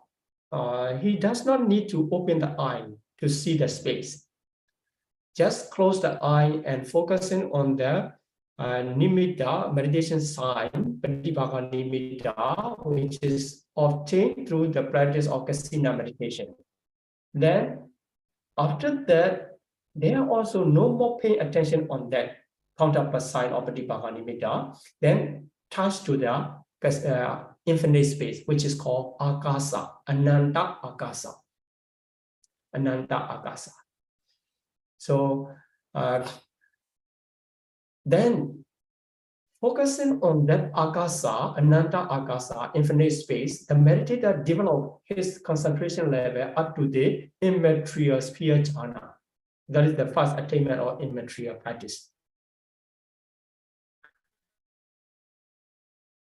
he does not need to open the eye to see the space. Just close the eye and focusing on the nimitta, meditation sign, Paṭipaka nimitta, which is obtained through the practice of kasina meditation. Then, after that, there are also no more paying attention on that counterpart sign of Paṭipaka nimitta. Then touch to the infinite space, which is called akasa, ananta akasa. Ananta akasa. So then focusing on that akasa, ananta akasa, infinite space, the meditator develop his concentration level up to the immaterial sphere jhana. That is the first attainment of immaterial practice.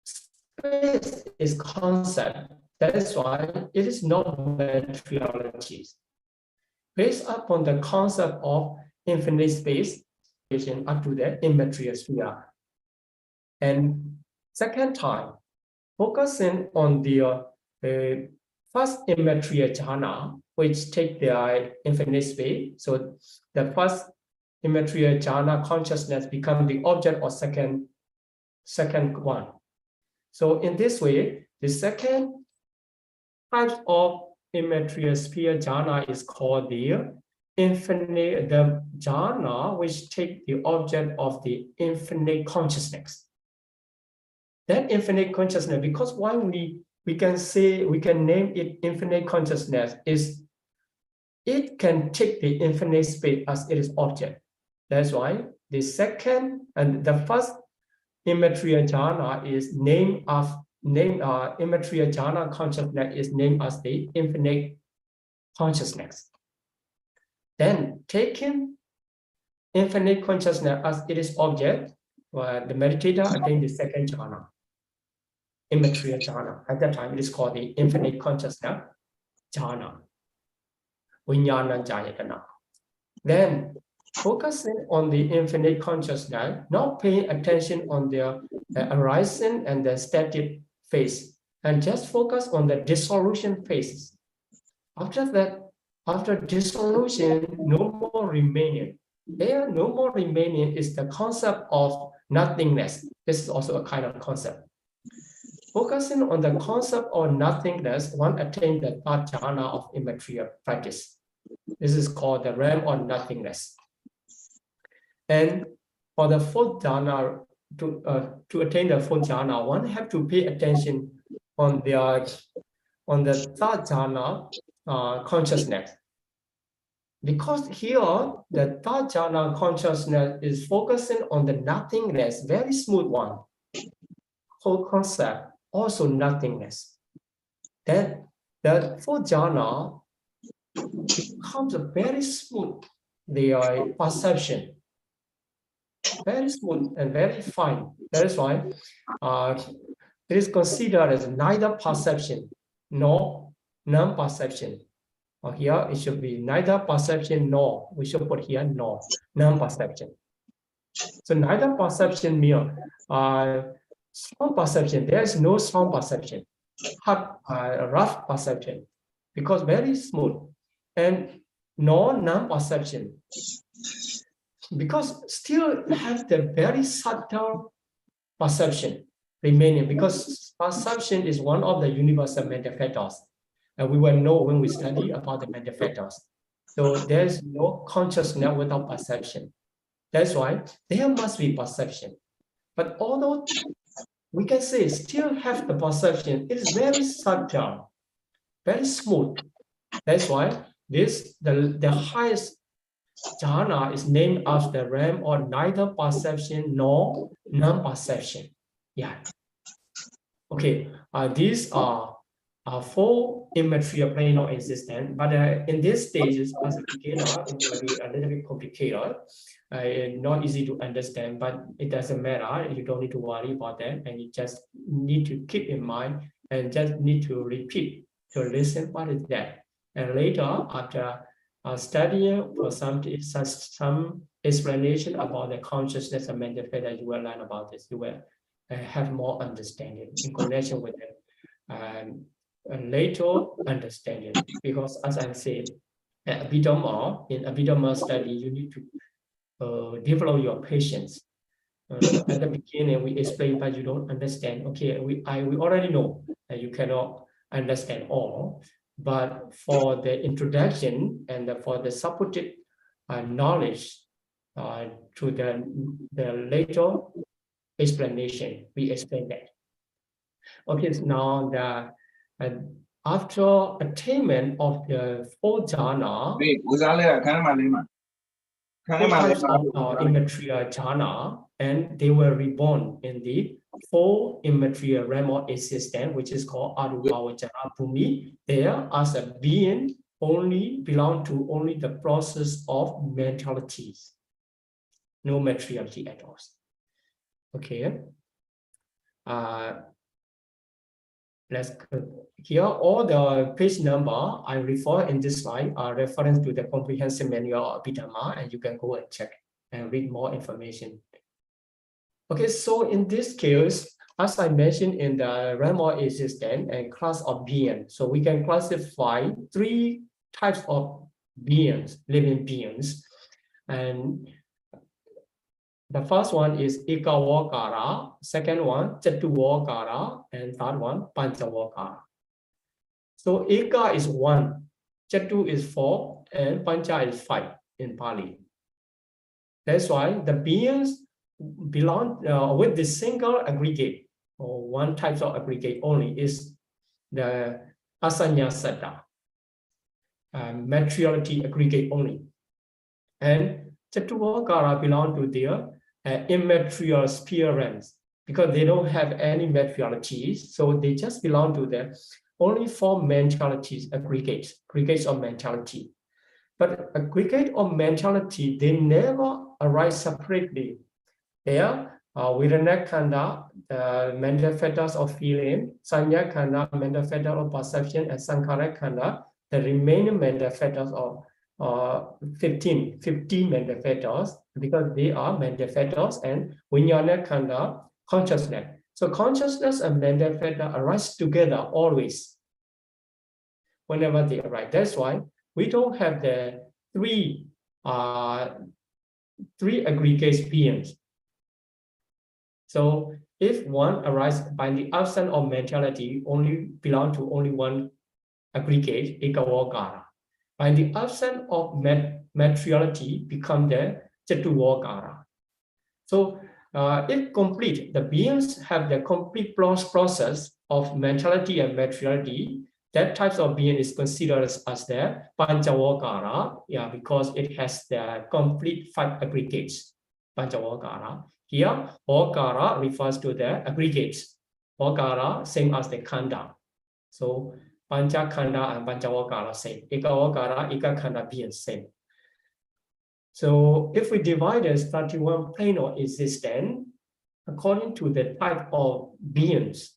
Space is concept. That is why it is not materiality. Based upon the concept of infinite space, up to the immaterial sphere. And second time, focusing on the first immaterial jhana, which take the infinite space. So the first immaterial jhana consciousness become the object of second one. So in this way, the second type of immaterial sphere jhana is called the infinite, the jhana which take the object of the infinite consciousness. That infinite consciousness, because why we can say, we can name it infinite consciousness, is it can take the infinite space as its object. That's why the second and the first immaterial jhana is named as immaterial jhana consciousness is named as the infinite consciousness. Then taking infinite consciousness as its object, the meditator attains the second jhana, immaterial jhana. At that time, it is called the infinite consciousness jhana, viññāna jayatana. Then focusing on the infinite consciousness, not paying attention on the arising and the static phase, and just focus on the dissolution phases. After that, after dissolution, no more remaining. There, no more remaining is the concept of nothingness. This is also a kind of concept. Focusing on the concept of nothingness, one attains the third jhana of immaterial practice. This is called the realm of nothingness. And for the fourth jhana, to attain the fourth jhana, one have to pay attention on the third jhana consciousness. Because here, the third jhana consciousness is focusing on the nothingness, very smooth one. Whole concept, also nothingness. Then the fourth jhana becomes a very smooth, the perception. Very smooth and very fine. That is why it is considered as neither perception nor non-perception. Or here it should be neither perception nor, we should put here nor, non-perception. So neither perception means sound perception, there is no sound perception, rough perception, because very smooth, and non-perception, because still have the very subtle perception remaining, because perception is one of the universal mental factors. And we will know when we study about the mental factors. So there's no consciousness without perception. That's why there must be perception. But although we can say still have the perception, it is very subtle, very smooth. That's why the highest jhana is named as the realm of neither perception nor non-perception. Yeah. Okay. These are four immaterial plane of existence, but in these stages, as a beginner, it will be a little bit complicated, not easy to understand, but it doesn't matter. You don't need to worry about that, and you just need to keep in mind and just need to repeat to listen what is that. And later, after studying for some explanation about the consciousness and mental factor, you will learn about this. You will have more understanding in connection with it. And later understanding, because as I said, in Abhidhamma study, you need to develop your patience. At the beginning, we explain, but you don't understand. Okay, we already know that you cannot understand all, but for the introduction and for the supported knowledge to the later explanation, we explain that. Okay, so now after attainment of the fourth jhana, four types of immaterial jhana, and they were reborn in the four immaterial realm of existence, which is called Arupavajara Bhumi. There, as a being, only belong to only the process of mentality, no materiality at all. Okay. Let's go. Here, all the page number I refer in this slide are reference to the comprehensive manual of Abhidhamma, and you can go and check and read more information. Okay, so in this case, as I mentioned in the realm of existence and class of being, so we can classify three types of beings, living beings. And the first one is Ekavakara, second one Chatuvakara, and third one Panchavakara. So Eka is one, Chatu is 4, and Pancha is 5 in Pāļi. That's why the beings belong with the single aggregate, or one type of aggregate only, is the Asanya Satta, materiality aggregate only. And Chatuakara belong to their immaterial sphere realms, because they don't have any materialities, so they just belong to the only 4 mentalities, aggregates of mentality. But aggregate of mentality, they never arise separately. There, Vedana Khanda, the mental factors of feeling, Sanya Khanda, mental factor of perception, and Sankhara Khanda, the remaining mental factors of 15 mental factors, because they are mental factors, and Vijnana Khanda, consciousness. So consciousness and mental factor arise together always, whenever they arise. That's why we don't have the three aggregate beings. So if one arises by the absence of mentality, only belong to only one aggregate, Ekavokara. By the absence of materiality, become the Chatuokara. So if complete, the beings have the complete process of mentality and materiality, that type of being is considered as the Panchavokara, because it has the complete 5 aggregates, Panchavokara. Here, Okara refers to the aggregates. Okara, same as the Khanda. So, Pancha Khanda and Panchavokara same. Eka Okara, Eka Khanda being same. So, if we divide as 31 plane of existence according to the type of beings,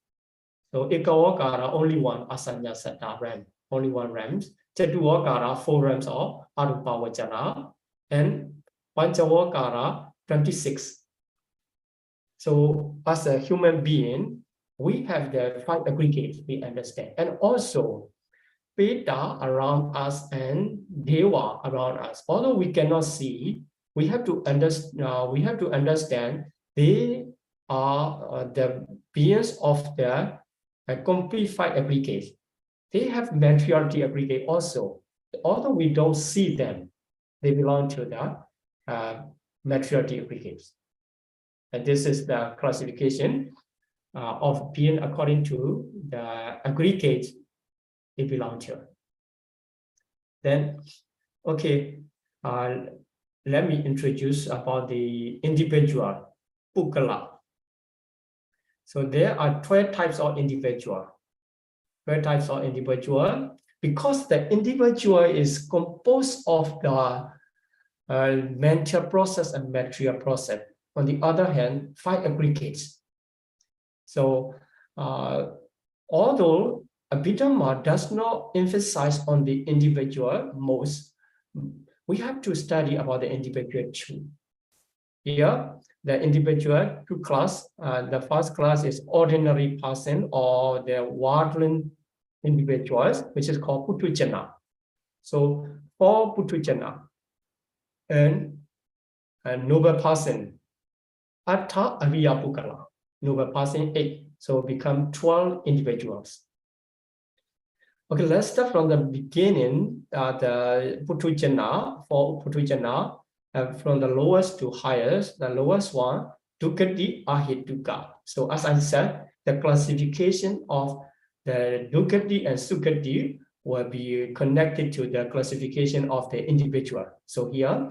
so Ekavokara, only one Asanya Satta ram, only one rams. Chatuokara, 4 rams of Arupavajana, and Panchavokara, 26. So as a human being, we have the 5 aggregates, we understand. And also, Peta around us and Deva around us. Although we cannot see, we have to understand they are the beings of the complete 5 aggregates. They have materiality aggregate also. Although we don't see them, they belong to the materiality aggregates. And this is the classification of being according to the aggregates they belong to. Then, okay, let me introduce about the individual, Pukkala. So there are 12 types of individual. 12 types of individual, because the individual is composed of the mental process and material process. On the other hand, 5 aggregates. So although Abhidhamma does not emphasize on the individual most, we have to study about the individual too. Here, the individual 2 class. The first class is ordinary person or the worldling individuals, which is called Putujana. So for Putujana and noble person, Atta Ariya Pukkala, noble person 8. So become 12 individuals. Okay, let's start from the beginning. The Putujana, for Putujana, from the lowest to highest, the lowest one, Dukati Ahituka. So as I said, the classification of the Dukati and Sukati will be connected to the classification of the individual. So here,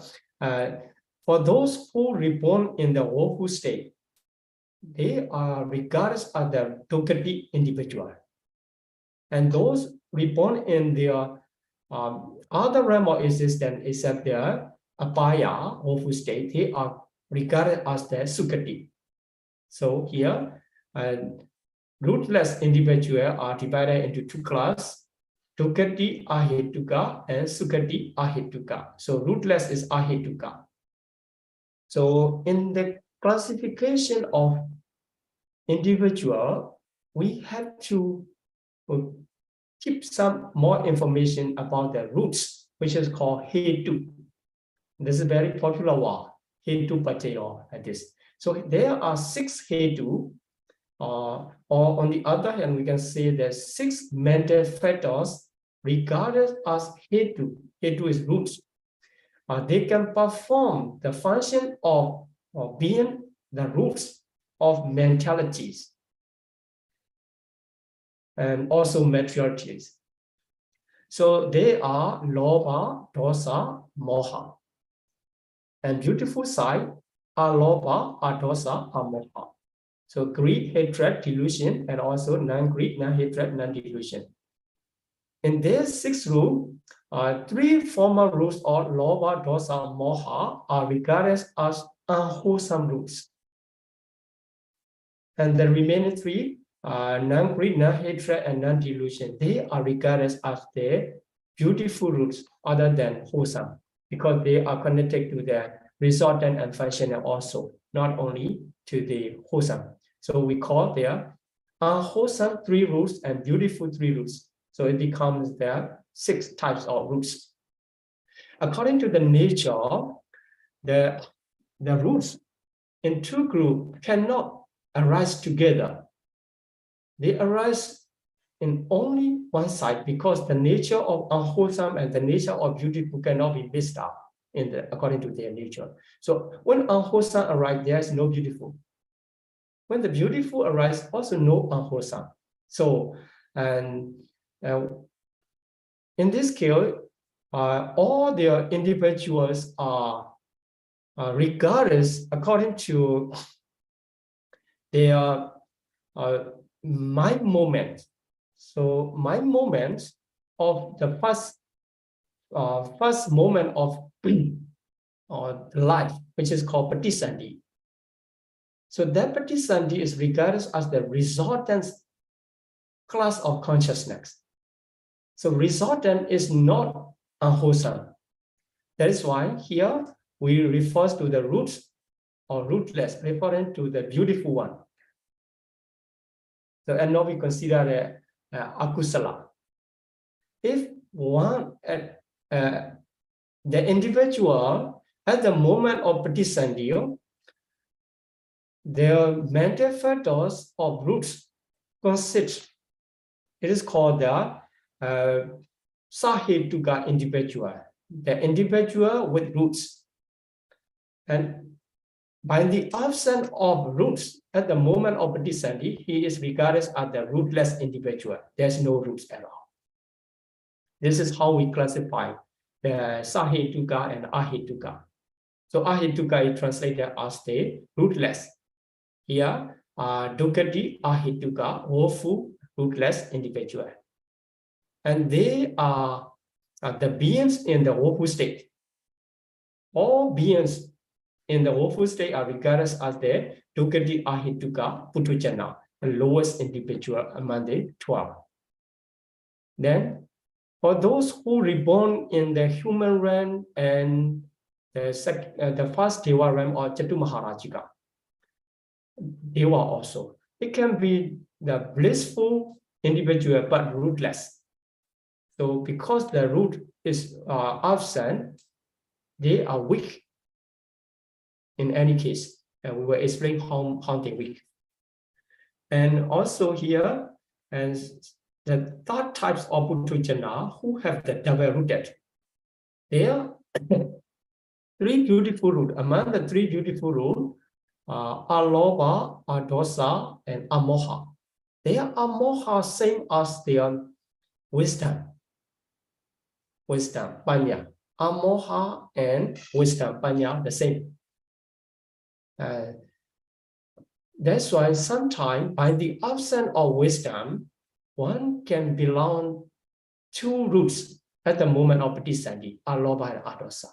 for those who reborn in the woeful state, they are regarded as the Dukati individual. And those reborn in their other realm of existence, except their Apaya, woeful state, they are regarded as the Sukati. So here, rootless individuals are divided into 2 classes, Dukati Ahituka and Sukati Ahituka. So rootless is Ahituka. So in the classification of individual, we have to keep some more information about the roots, which is called Hetu. This is a very popular word, Hetu Pateyo, like this. So there are 6 Hetu, or on the other hand, we can say there's 6 mental factors regarded as hetu. Hetu is roots. They can perform the function of being the roots of mentalities and also materialities. So they are lobha, dosa, moha. And beautiful side are lobha, are dosa, are moha. So greed, hatred, delusion, and also non-greed, non-hatred, non-delusion. In this 6 rules, 3 former rules of lobha, dosa, moha are regarded as unwholesome rules. And the remaining 3, non-greed, non-hatred, and non-delusion, they are regarded as the beautiful rules other than wholesome, because they are connected to the resultant and functional also, not only to the wholesome. So we call their unwholesome 3 rules and beautiful 3 rules. So it becomes there 6 types of rules. According to the nature, the rules in 2 groups cannot arise together. They arise in only one side, because the nature of unwholesome and the nature of beautiful cannot be mixed up according to their nature. So when unwholesome arises, there is no beautiful. When the beautiful arises, also no unwholesome. So, and in this case, all the individuals are regarded according to their mind moment. So mind moment of the first moment of life, which is called Paṭisandhi. So that Paṭisandhi is regarded as the resultant class of consciousness. So resultant is not unwholesome. That is why here we refer to the roots or rootless, referring to the beautiful one. So and now we consider the akusala. If one the individual at the moment of Paṭisandhi, their mental factors of roots consist. It is called the sahetuka individual, the individual with roots. And by the absence of roots at the moment of Paṭisandhi, he is regarded as the rootless individual. There's no roots at all. This is how we classify the sahetuka and ahetuka. So ahetuka is translated as the rootless. Here, dukkati ahetuka, woeful, rootless individual. And they are the beings in the woeful state. All beings in the woeful state are regarded as the dukkati ahetuka putujana, the lowest individual among the 12. Then, for those who reborn in the human realm and the first Deva realm or Chatu Maharajika, Deva also, it can be the blissful individual but rootless. So because the root is absent, they are weak in any case. And we will explain how they weak. And also here, and the 3rd types of Putujana who have the double rooted. There are 3 beautiful roots. Among the 3 beautiful roots are Lobha, Dosa, and Amoha. They are Amoha, same as their wisdom. Wisdom, Paññā. Amoha and wisdom, Paññā, the same. That's why sometimes by the absence of wisdom, one can belong 2 roots at the moment of Paṭisandhi, Alobha and Adosa.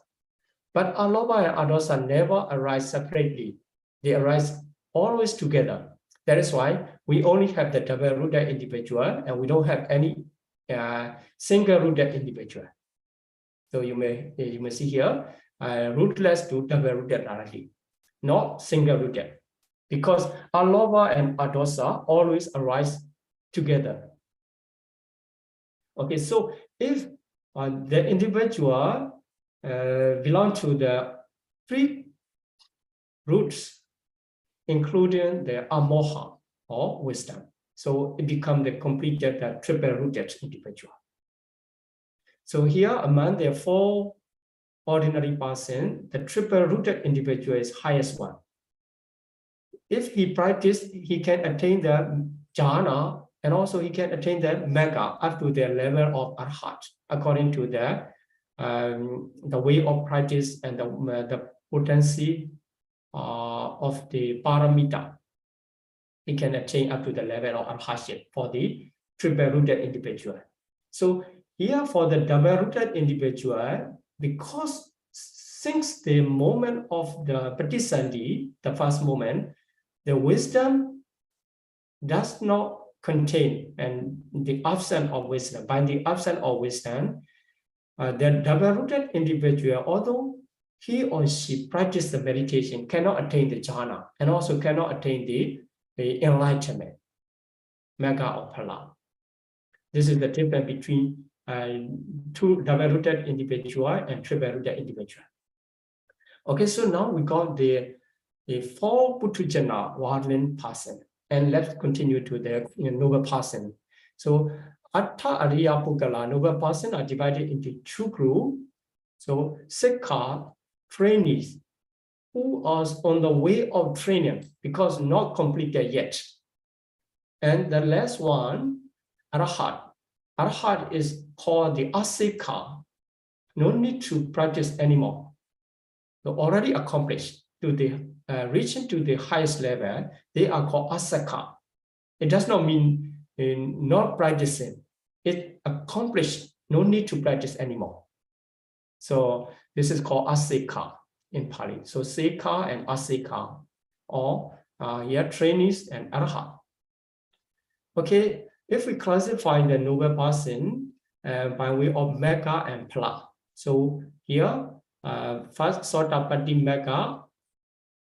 But Alobha and Adosa never arise separately. They arise always together. That is why we only have the double-rooted individual and we don't have any single-rooted individual. So you may see here, rootless to double-rooted directly, not single-rooted. Because Alobha and Adosa always arise together. Okay, so if the individual belong to the 3 roots, including the Amoha or wisdom, so it becomes the completed triple-rooted individual. So here among the 4 ordinary person, the triple-rooted individual is highest one. If he practice, he can attain the jhana, and also he can attain the mega up to the level of arhat, according to the way of practice and the potency of the paramita. He can attain up to the level of arhatship for the triple-rooted individual. So here for the double-rooted individual, because since the moment of the patisandhi, the first moment, the wisdom does not contain, and the absence of wisdom, by the absence of wisdom, the double-rooted individual, although he or she practice the meditation, cannot attain the jhana, and also cannot attain the enlightenment, mega or phala. This is the difference between 2 double-rooted individual and triple-rooted individual. Okay, so now we got the 4 Putujana worldling person, and let's continue to the noble person. So Atta Ariya Pugala, noble person, are divided into 2 groups. So Sikha, trainees, who are on the way of training because not completed yet. And the last one, Arahat. Arahat is called the Asika. No need to practice anymore. So already accomplished to the reaching to the highest level, they are called Asaka. It does not mean not practicing. It accomplished, no need to practice anymore. So this is called Asika in Pali. So Sika and Asika, or here trainees and Arahat. Okay, if we classify the noble person by way of mega and phala. So here, first Sotapatti mega,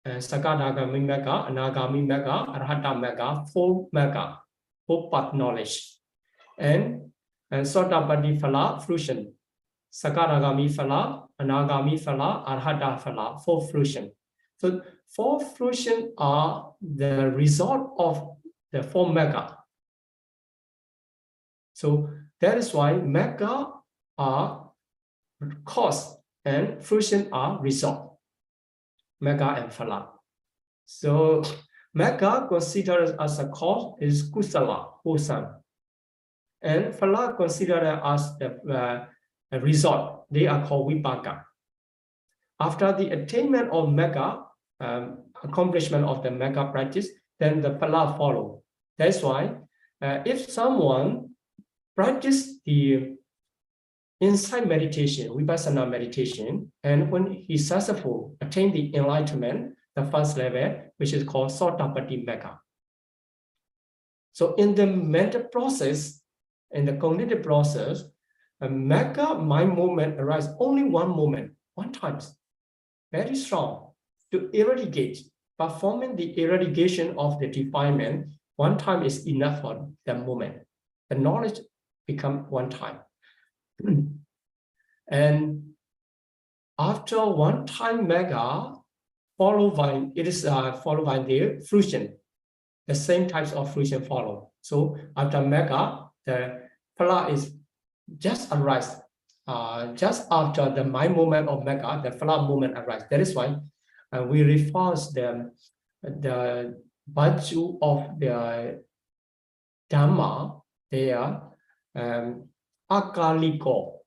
Sakadagami mega, Anagami mega, Arhata mega, 4 mega, 4 path knowledge. And Sotapatti phala, fruition. Sakadagami phala, Anagami phala, Arhata phala, 4 fruition. So 4 fruition are the result of the 4 mega. So that is why mega are cause and fruition are result. Mega and phala. So mega considered as a cause is kusala, wholesome. And phala considered as the result. They are called vipaka. After the attainment of mega, accomplishment of the mega practice, then the phala follow. That's why if someone practice the insight meditation, vipassana meditation, and when he's successful, attain the enlightenment, the first level, which is called Sotapatti mega. So in the mental process, in the cognitive process, a mega mind movement arises only one moment, one time, very strong, to eradicate. Performing the eradication of the defilement, one time is enough for the moment. The knowledge become one time. And after one time mega, followed by the fruition. The same types of fruition follow. So after mega, the phala is just arise. Just after the mind movement of mega, the phala movement arises. That is why we refer the virtue of the Dhamma, they are akaliko,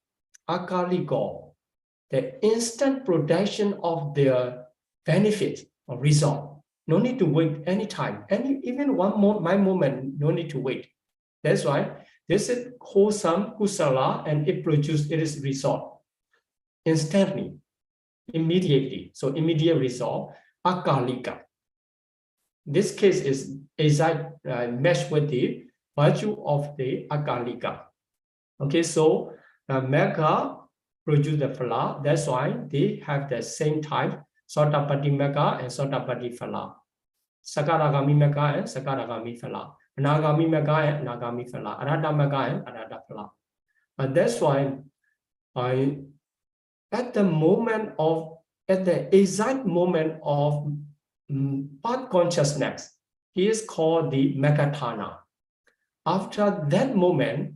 the instant production of their benefit or result. No need to wait any time, even one more mind moment, no need to wait. That's why this is wholesome kusala, and it produces its result instantly, immediately. So immediate result, akalika. This case is matched with the virtue of the akalika. Okay, so mega produce the phala. That's why they have the same type, Sotapatti mega and Sotapatti phala. Sakaragami mega and Sakaragami phala. Anagami mega and Anagami phala. Arhata mega and Arhata phala. And that's why at the exact moment of path consciousness, he is called the Megatana. After that moment,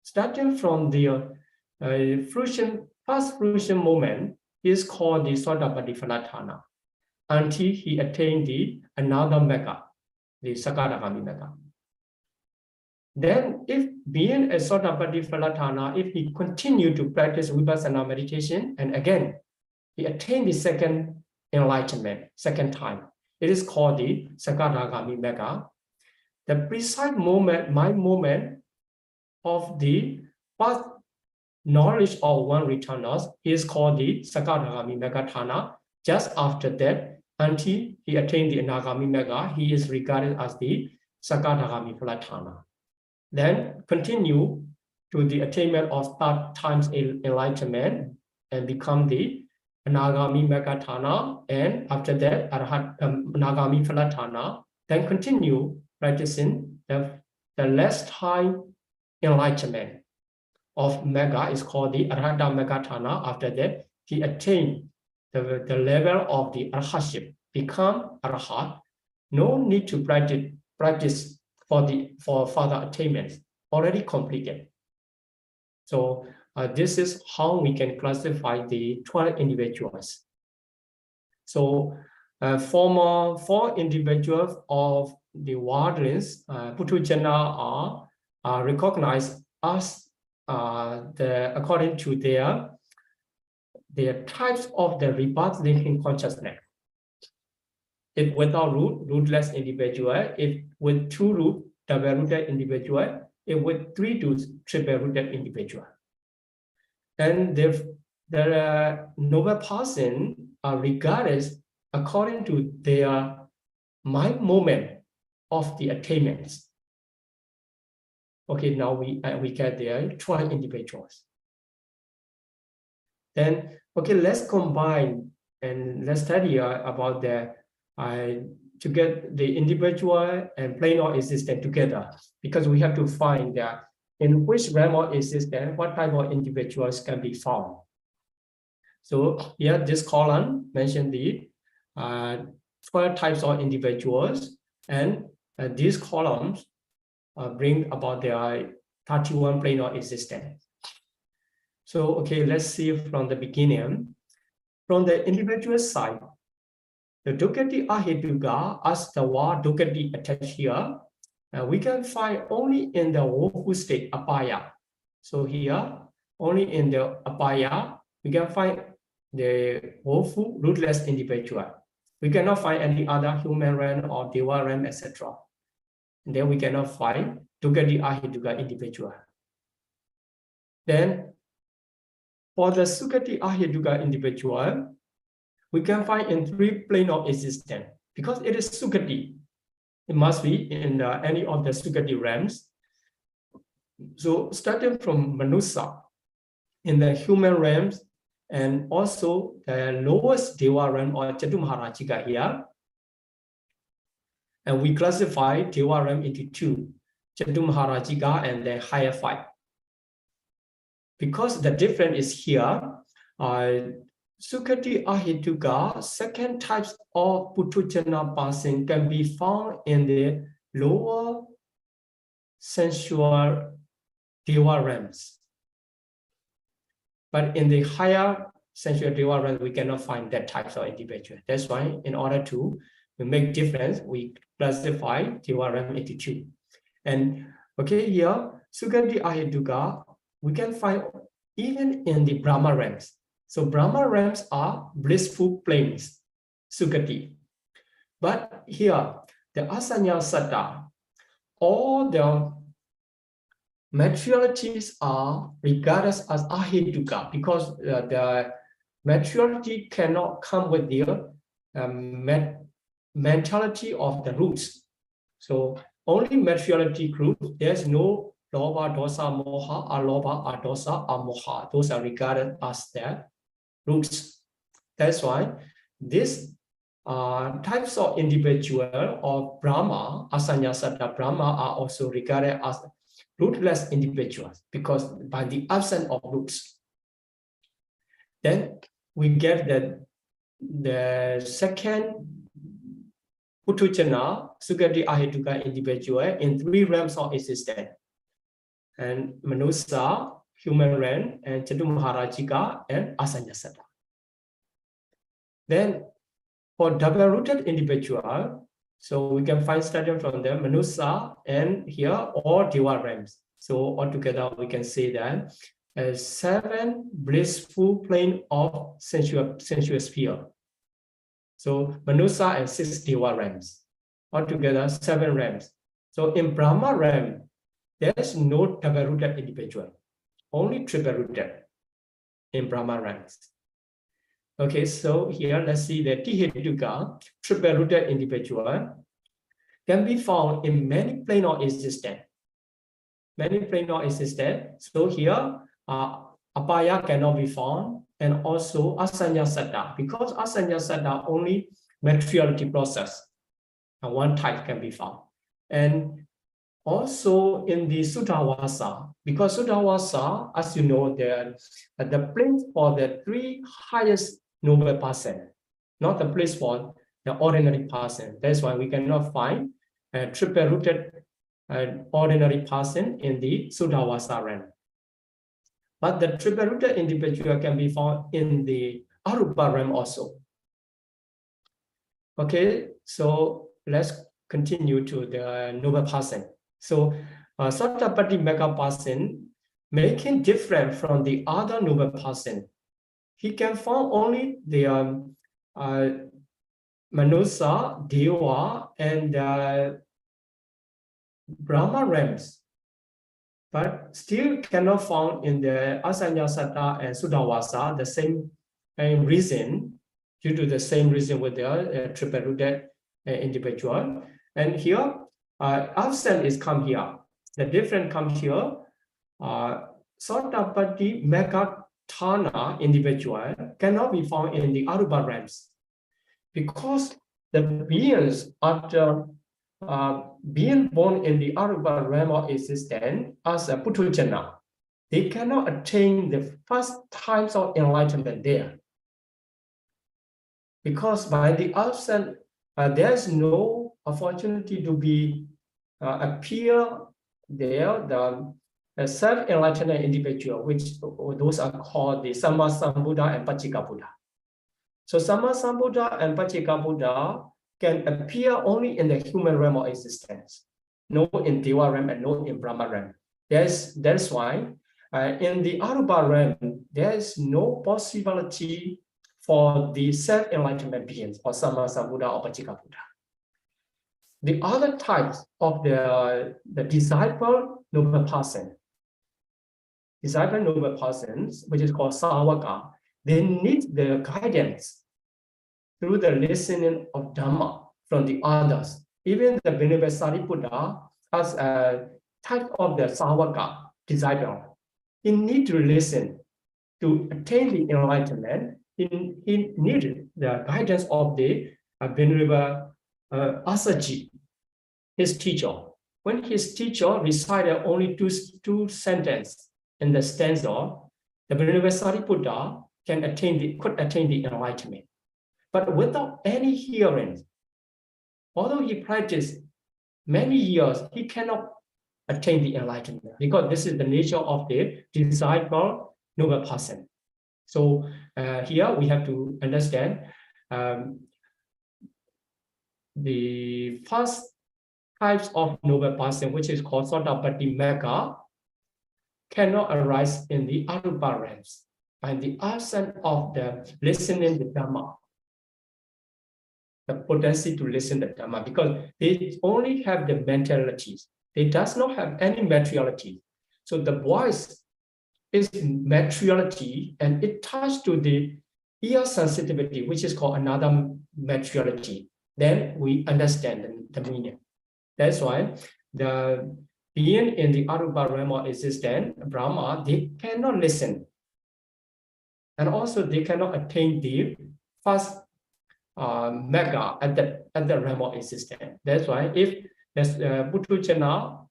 starting from the first fruition moment is called the Sotapatti Phalatthana until he attained the another mega, the Sakadagami mega. Then, if being a Sotapatti Phalatthana, if he continued to practice Vipassana meditation, and again, he attained the second enlightenment, second time, it is called the Sakadagami mega. The precise moment, mind moment of the first knowledge of one returners is called the Sakadagami Megathana. Just after that, until he attained the Anagami Mega, he is regarded as the Sakadagami Phalatthana. Then continue to the attainment of third times enlightenment and become the Anagami Megathana, and after that, Anagami Phalatthana. Then continue practicing the last time enlightenment of Mega is called the Arhata Megathana. After that, he attained the level of the Arhatship, become Arhat. No need to practice for further attainments, already completed. So this is how we can classify the 12 individuals. So four individuals of the Wardens, Putujana, are recognized as according to their types of the rebirth linking consciousness. If without root, rootless individual. If with two root, double-rooted individual. If with three roots, triple-rooted individual. And the noble person are regarded according to their mind moment of the attainments. Okay, now we get there 12 individuals. Then, okay, let's combine and let's study about to get the individual and plane of existence together, because we have to find that in which realm of existence, what type of individuals can be found. So here, this column mentioned the 12 types of individuals, and these columns bring about their 31 plane of existence. So, okay, let's see from the beginning. From the individual side, the Dukkati Ahituka, as the word Dukkati attached here, we can find only in the woeful state, Apaya. So here, only in the Apaya, we can find the woeful, rootless individual. We cannot find any other human realm or Deva realm, etc. And then we cannot find Dukkati Ahituka individual. Then, for the Sukkati Ahituka individual, we can find in three planes of existence. Because it is Sukkati, it must be in any of the Sukkati realms. So starting from Manusa, in the human realms, and also the lowest Deva realm or Chaturmaharajika here. And we classify Deva realm into two, Chaturmaharajika and the higher five. Because the difference is here, Sukkati Ahituka, second types of Putujana person can be found in the lower sensual Deva realms. But in the higher sensual Deva realms, we cannot find that types of individual. That's why, in order to make difference, we classify Deva realm into two. And okay, here, Sukkati Ahituka, we can find even in the Brahma realms. So Brahma realms are blissful planes, Sukkati. But here, the Asanya Satta, all the materialities are regarded as Ahituka, because the materiality cannot come with the mentality of the roots. So only materiality group, there's no Loba, Dosa, Moha, Aloba, Adosa, Amoha. Those are regarded as the roots. That's why these types of individual of Brahma, Asanya Satta Brahma, are also regarded as rootless individuals, because by the absence of roots. Then we get the second Putujana, Sukkati Ahituka individual in three realms of existence. And Manusa, human realm, and Chaturmaharajika and Asanyasata. Then for double-rooted individual, so we can find starting from the Manusa and here all Deva realms. So altogether we can say that 7 blissful plane of sensual sphere. So Manusa and 6 Deva realms. Altogether 7 realms. So in Brahma realm, there is no double-rooted individual, only triple-rooted in Brahma realms. Okay, so here let's see the Tihetuka, triple-rooted individual, can be found in many plane of existence. Many plane of existence. So here, Apaya cannot be found, and also Asanyasata, because Asanyasata only materiality process, and one type can be found. And also in the Sudhavasa, because Sudhavasa, as you know, the place for the 3 highest noble person, not the place for the ordinary person. That's why we cannot find a triple-rooted ordinary person in the Sudhavasa realm. But the triple-rooted individual can be found in the Arupa realm also. Okay, so let's continue to the noble person. So Sattapati mega person making different from the other noble person. He can find only the Manusa, Deva, and Brahma realms, but still cannot found in the Asanyasata and Sudhavasa the same reason, due to the same reason with the triple-rooted individual. And here, absent is come here. The difference comes here. Sattapati Megatana individual cannot be found in the Arupa realms, because the beings after being born in the Arupa realm of existence as a Putujana, they cannot attain the first times of enlightenment there. Because by the absent, there is no opportunity to be appear there, the self-enlightened individual, which those are called the Sammasambuddha and Pacceka Buddha. So Sammasambuddha and Pacceka Buddha can appear only in the human realm of existence, no in Deva realm and no in Brahma realm. That's why in the Arupa realm, there is no possibility for the self-enlightenment beings or Sammasambuddha or Pacceka Buddha. The other types of the disciple noble person, which is called Sāvaka, they need the guidance through the listening of Dhamma from the others. Even the Venerable Sariputta, as a type of the Sāvaka disciple, he need to listen to attain the enlightenment. He needed the guidance of the Venerable Asaji, his teacher. When his teacher recited only two sentences in the stanza, the Venerable Sariputta could attain the enlightenment. But without any hearing, although he practiced many years, he cannot attain the enlightenment, because this is the nature of the disciple noble person. So here we have to understand the first types of noble person, which is called Sattapati Mega, cannot arise in the Arupa realms, and the absence of the listening the Dhamma, the potency to listen the Dhamma, because they only have the mentalities. They does not have any materiality. So the voice is materiality, and it touches to the ear sensitivity, which is called another materiality. Then we understand the meaning. That's why the being in the Arupa realm of existence, Brahma, they cannot listen. And also they cannot attain the first mega at the realm of existence. That's why if there's Putujana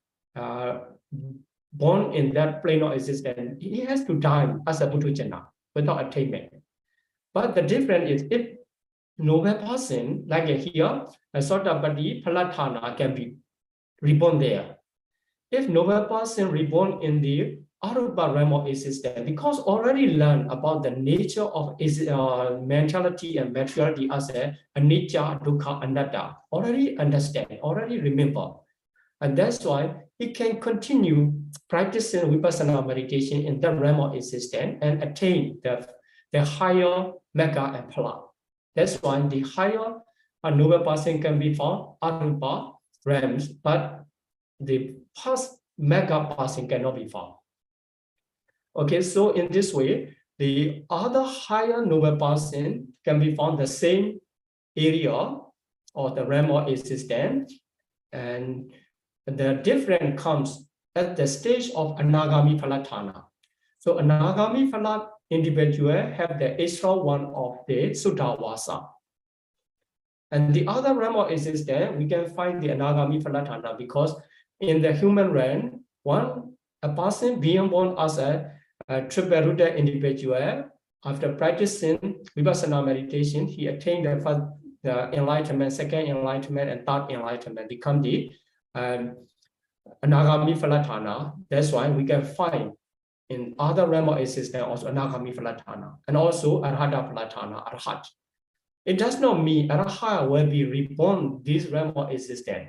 born in that plane of existence, he has to die as a Putujana without attainment. But the difference is, if noble person, like here, a Sattapati Palatana can be reborn there. If noble person reborn in the Arupa realm of existence, because already learned about the nature of mentality and materiality as a anicca, dukkha, anatta, already understand, already remember. And that's why he can continue practicing vipassana meditation in the realm of existence and attain the higher Magga and Phala. That's why the higher noble person can be found Arupa realms, but the past Magga person cannot be found. Okay, so in this way, the other higher noble person can be found the same area or the realm of existence, and the difference comes at the stage of Anagami Phalatthana. So Anagami Phala individual have the extra one of the Suddhavasa. And the other realm of existence, we can find the Anagami Phalatthana, because in the human realm, a person being born as a triple-rooted individual, after practicing vipassana meditation, he attained the first enlightenment, second enlightenment, and third enlightenment, become the Anagami Phalatthana. That's why we can find in other realm of existence also Anagami Phalatthana, and also Arhata Phalatthana, Arhat. It does not mean Arhat will be reborn this realm of existence.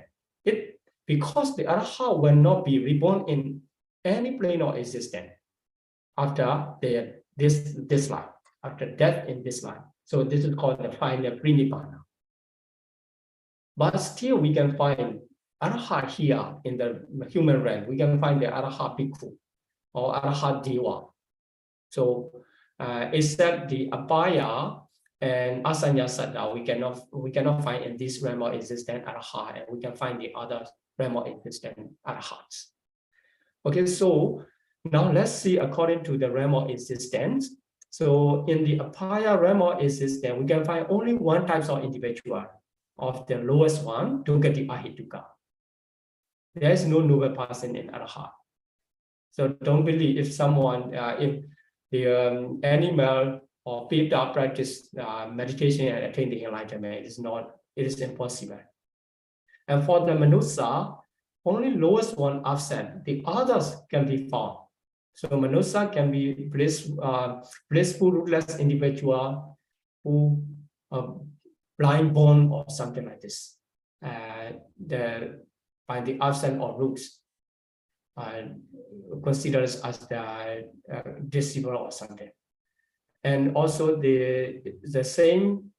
Because the Arhat will not be reborn in any plane of existence after this life, after death in this life. So this is called the final Prinibbana. But still we can find Arhat here in the human realm. We can find the Arhat Bhikkhu or Arhat Deva. So except the Abhaya and Asanya Saddha, we cannot find in this realm of existence Arhat, and we can find the other realm of existence Arhats. Okay, so now let's see according to the realm of existence. So in the Abhaya realm of existence, we can find only one type of individual, of the lowest one, Dugati Ahituka. There is no noble person in Arhat. So don't believe if someone, if the animal or people practice meditation and attain the enlightenment, it is impossible. And for the Manusa, only lowest one absent, the others can be found. So Manusa can be blissful, rootless individual who blind born or something like this. By the absence of roots, considered as the disciple or something. And also the same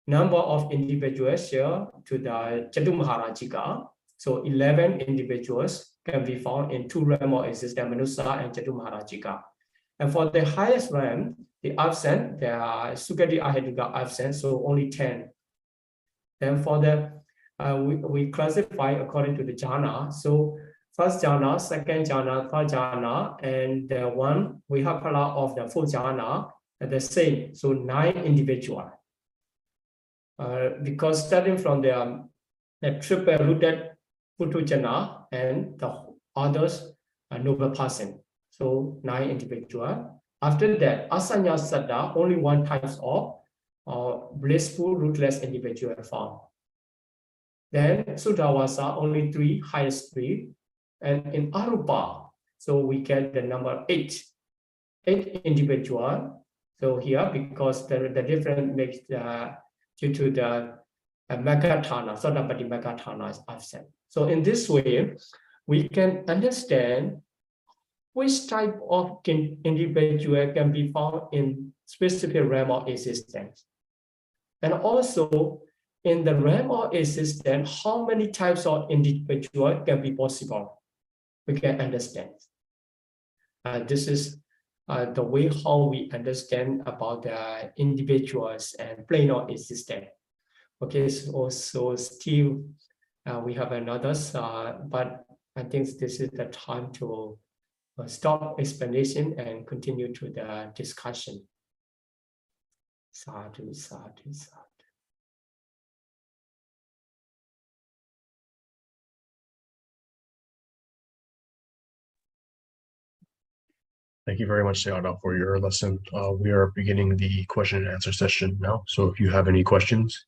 number of individuals here to the Chaturmaharajika. So 11 individuals can be found in two realms of existence, Manusa and Chaturmaharajika. And for the highest realm, the absent, there are Sukati Ahituka absent, so only 10. Then for the, we classify according to the jhana. So first jhana, second jhana, third jhana, and the one we have Phala of the fourth jhana are the same. So 9 individuals. Because starting from the triple-rooted Putujana and the others are noble person. So 9 individuals. After that, Asanya Saddha, only one type of blissful, rootless individual found. Then Suddhavasa, only 3, highest 3. And in Arupa, so we get the number 8. 8 individual. So here, because the difference makes due to the Megathana, Sotappati Megathana is absent. So in this way, we can understand which type of individual can be found in specific realm of existence. And also, in the realm of existence, how many types of individual can be possible? We can understand. This is the way how we understand about the individuals and plane of existence. Okay, so still we have another, but I think this is the time to stop explanation and continue to the discussion. Sadhu, sadhu, sadhu. Thank you very much, Sayadaw, for your lesson. We are beginning the question and answer session now. So if you have any questions,